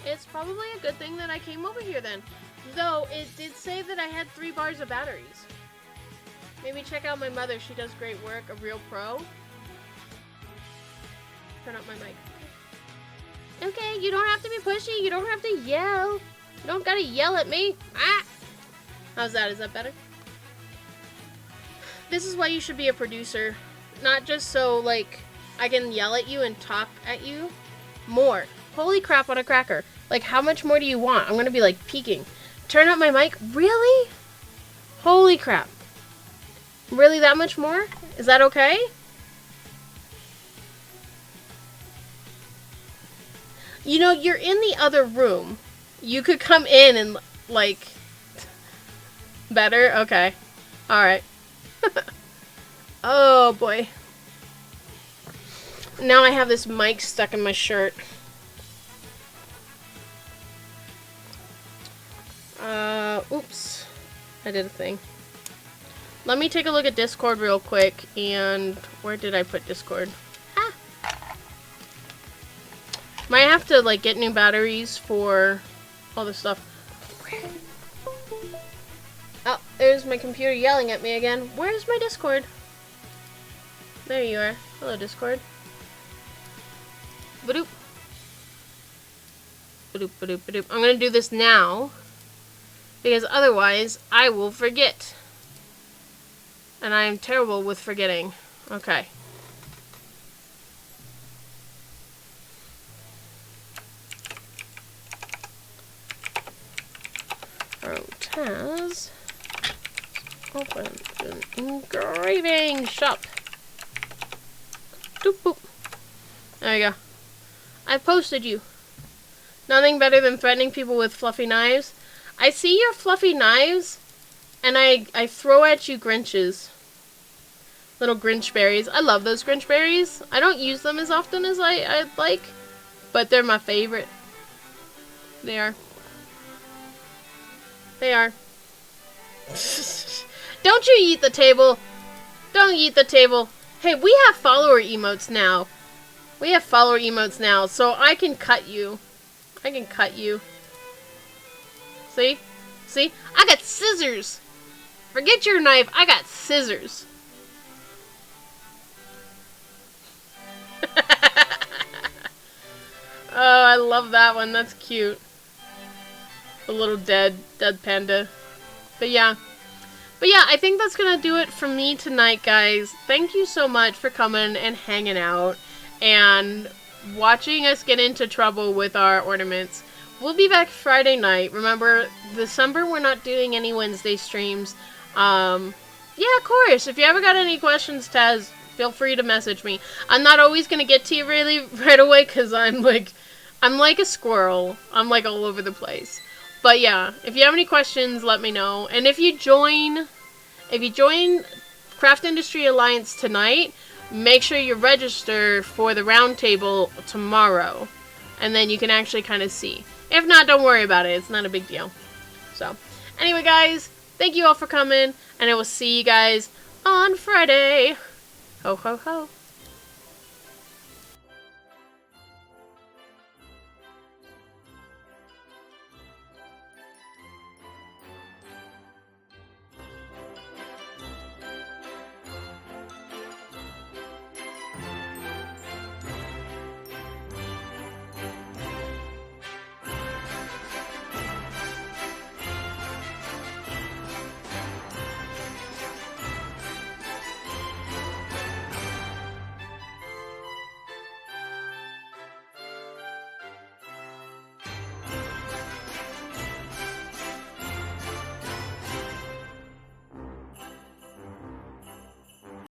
It's probably a good thing that I came over here then. Though, it did say that I had 3 bars of batteries. Maybe check out my mother. She does great work. A real pro. Turn up my mic. Okay, you don't have to be pushy. You don't have to yell. You don't gotta yell at me. Ah! How's that? Is that better? This is why you should be a producer. Not just so, like, I can yell at you and talk at you. More. Holy crap on a cracker. Like, how much more do you want? I'm gonna be, like, peeking. Turn up my mic? Really? Holy crap. Really that much more? Is that okay? You know, you're in the other room. You could come in and, like... Better? Okay. Alright. Oh, boy. Now I have this mic stuck in my shirt. Oops. I did a thing. Let me take a look at Discord real quick, and where did I put Discord? Ah! Might have to, like, get new batteries for all this stuff. Oh, there's my computer yelling at me again. Where's my Discord? There you are. Hello, Discord. Badoop. Badoop, badoop, badoop. I'm gonna do this now, because otherwise I will forget. And I am terrible with forgetting. Okay. Taz. Open an engraving shop. Doop boop. There you go. I posted you. Nothing better than threatening people with fluffy knives. I see your fluffy knives, and I throw at you Grinches. Little Grinch berries. I love those Grinch berries. I don't use them as often as I'd like, but they're my favorite. They are. They are. Don't you eat the table. Don't eat the table. Hey, we have follower emotes now. We have follower emotes now, so I can cut you. I can cut you. See? See? I got scissors. Forget your knife. I got scissors. Oh, I love that one. That's cute. The little dead panda. But yeah, I think that's gonna do it for me tonight, guys. Thank you so much for coming and hanging out and watching us get into trouble with our ornaments. We'll be back Friday night. Remember, December we're not doing any Wednesday streams. Yeah, of course. If you ever got any questions, Taz, feel free to message me. I'm not always gonna get to you really right away because I'm like a squirrel. I'm like all over the place. But yeah, if you have any questions, let me know. And if you join Craft Industry Alliance tonight, make sure you register for the roundtable tomorrow. And then you can actually kind of see. If not, don't worry about it. It's not a big deal. So, anyway, guys, thank you all for coming. And I will see you guys on Friday. Ho, ho, ho.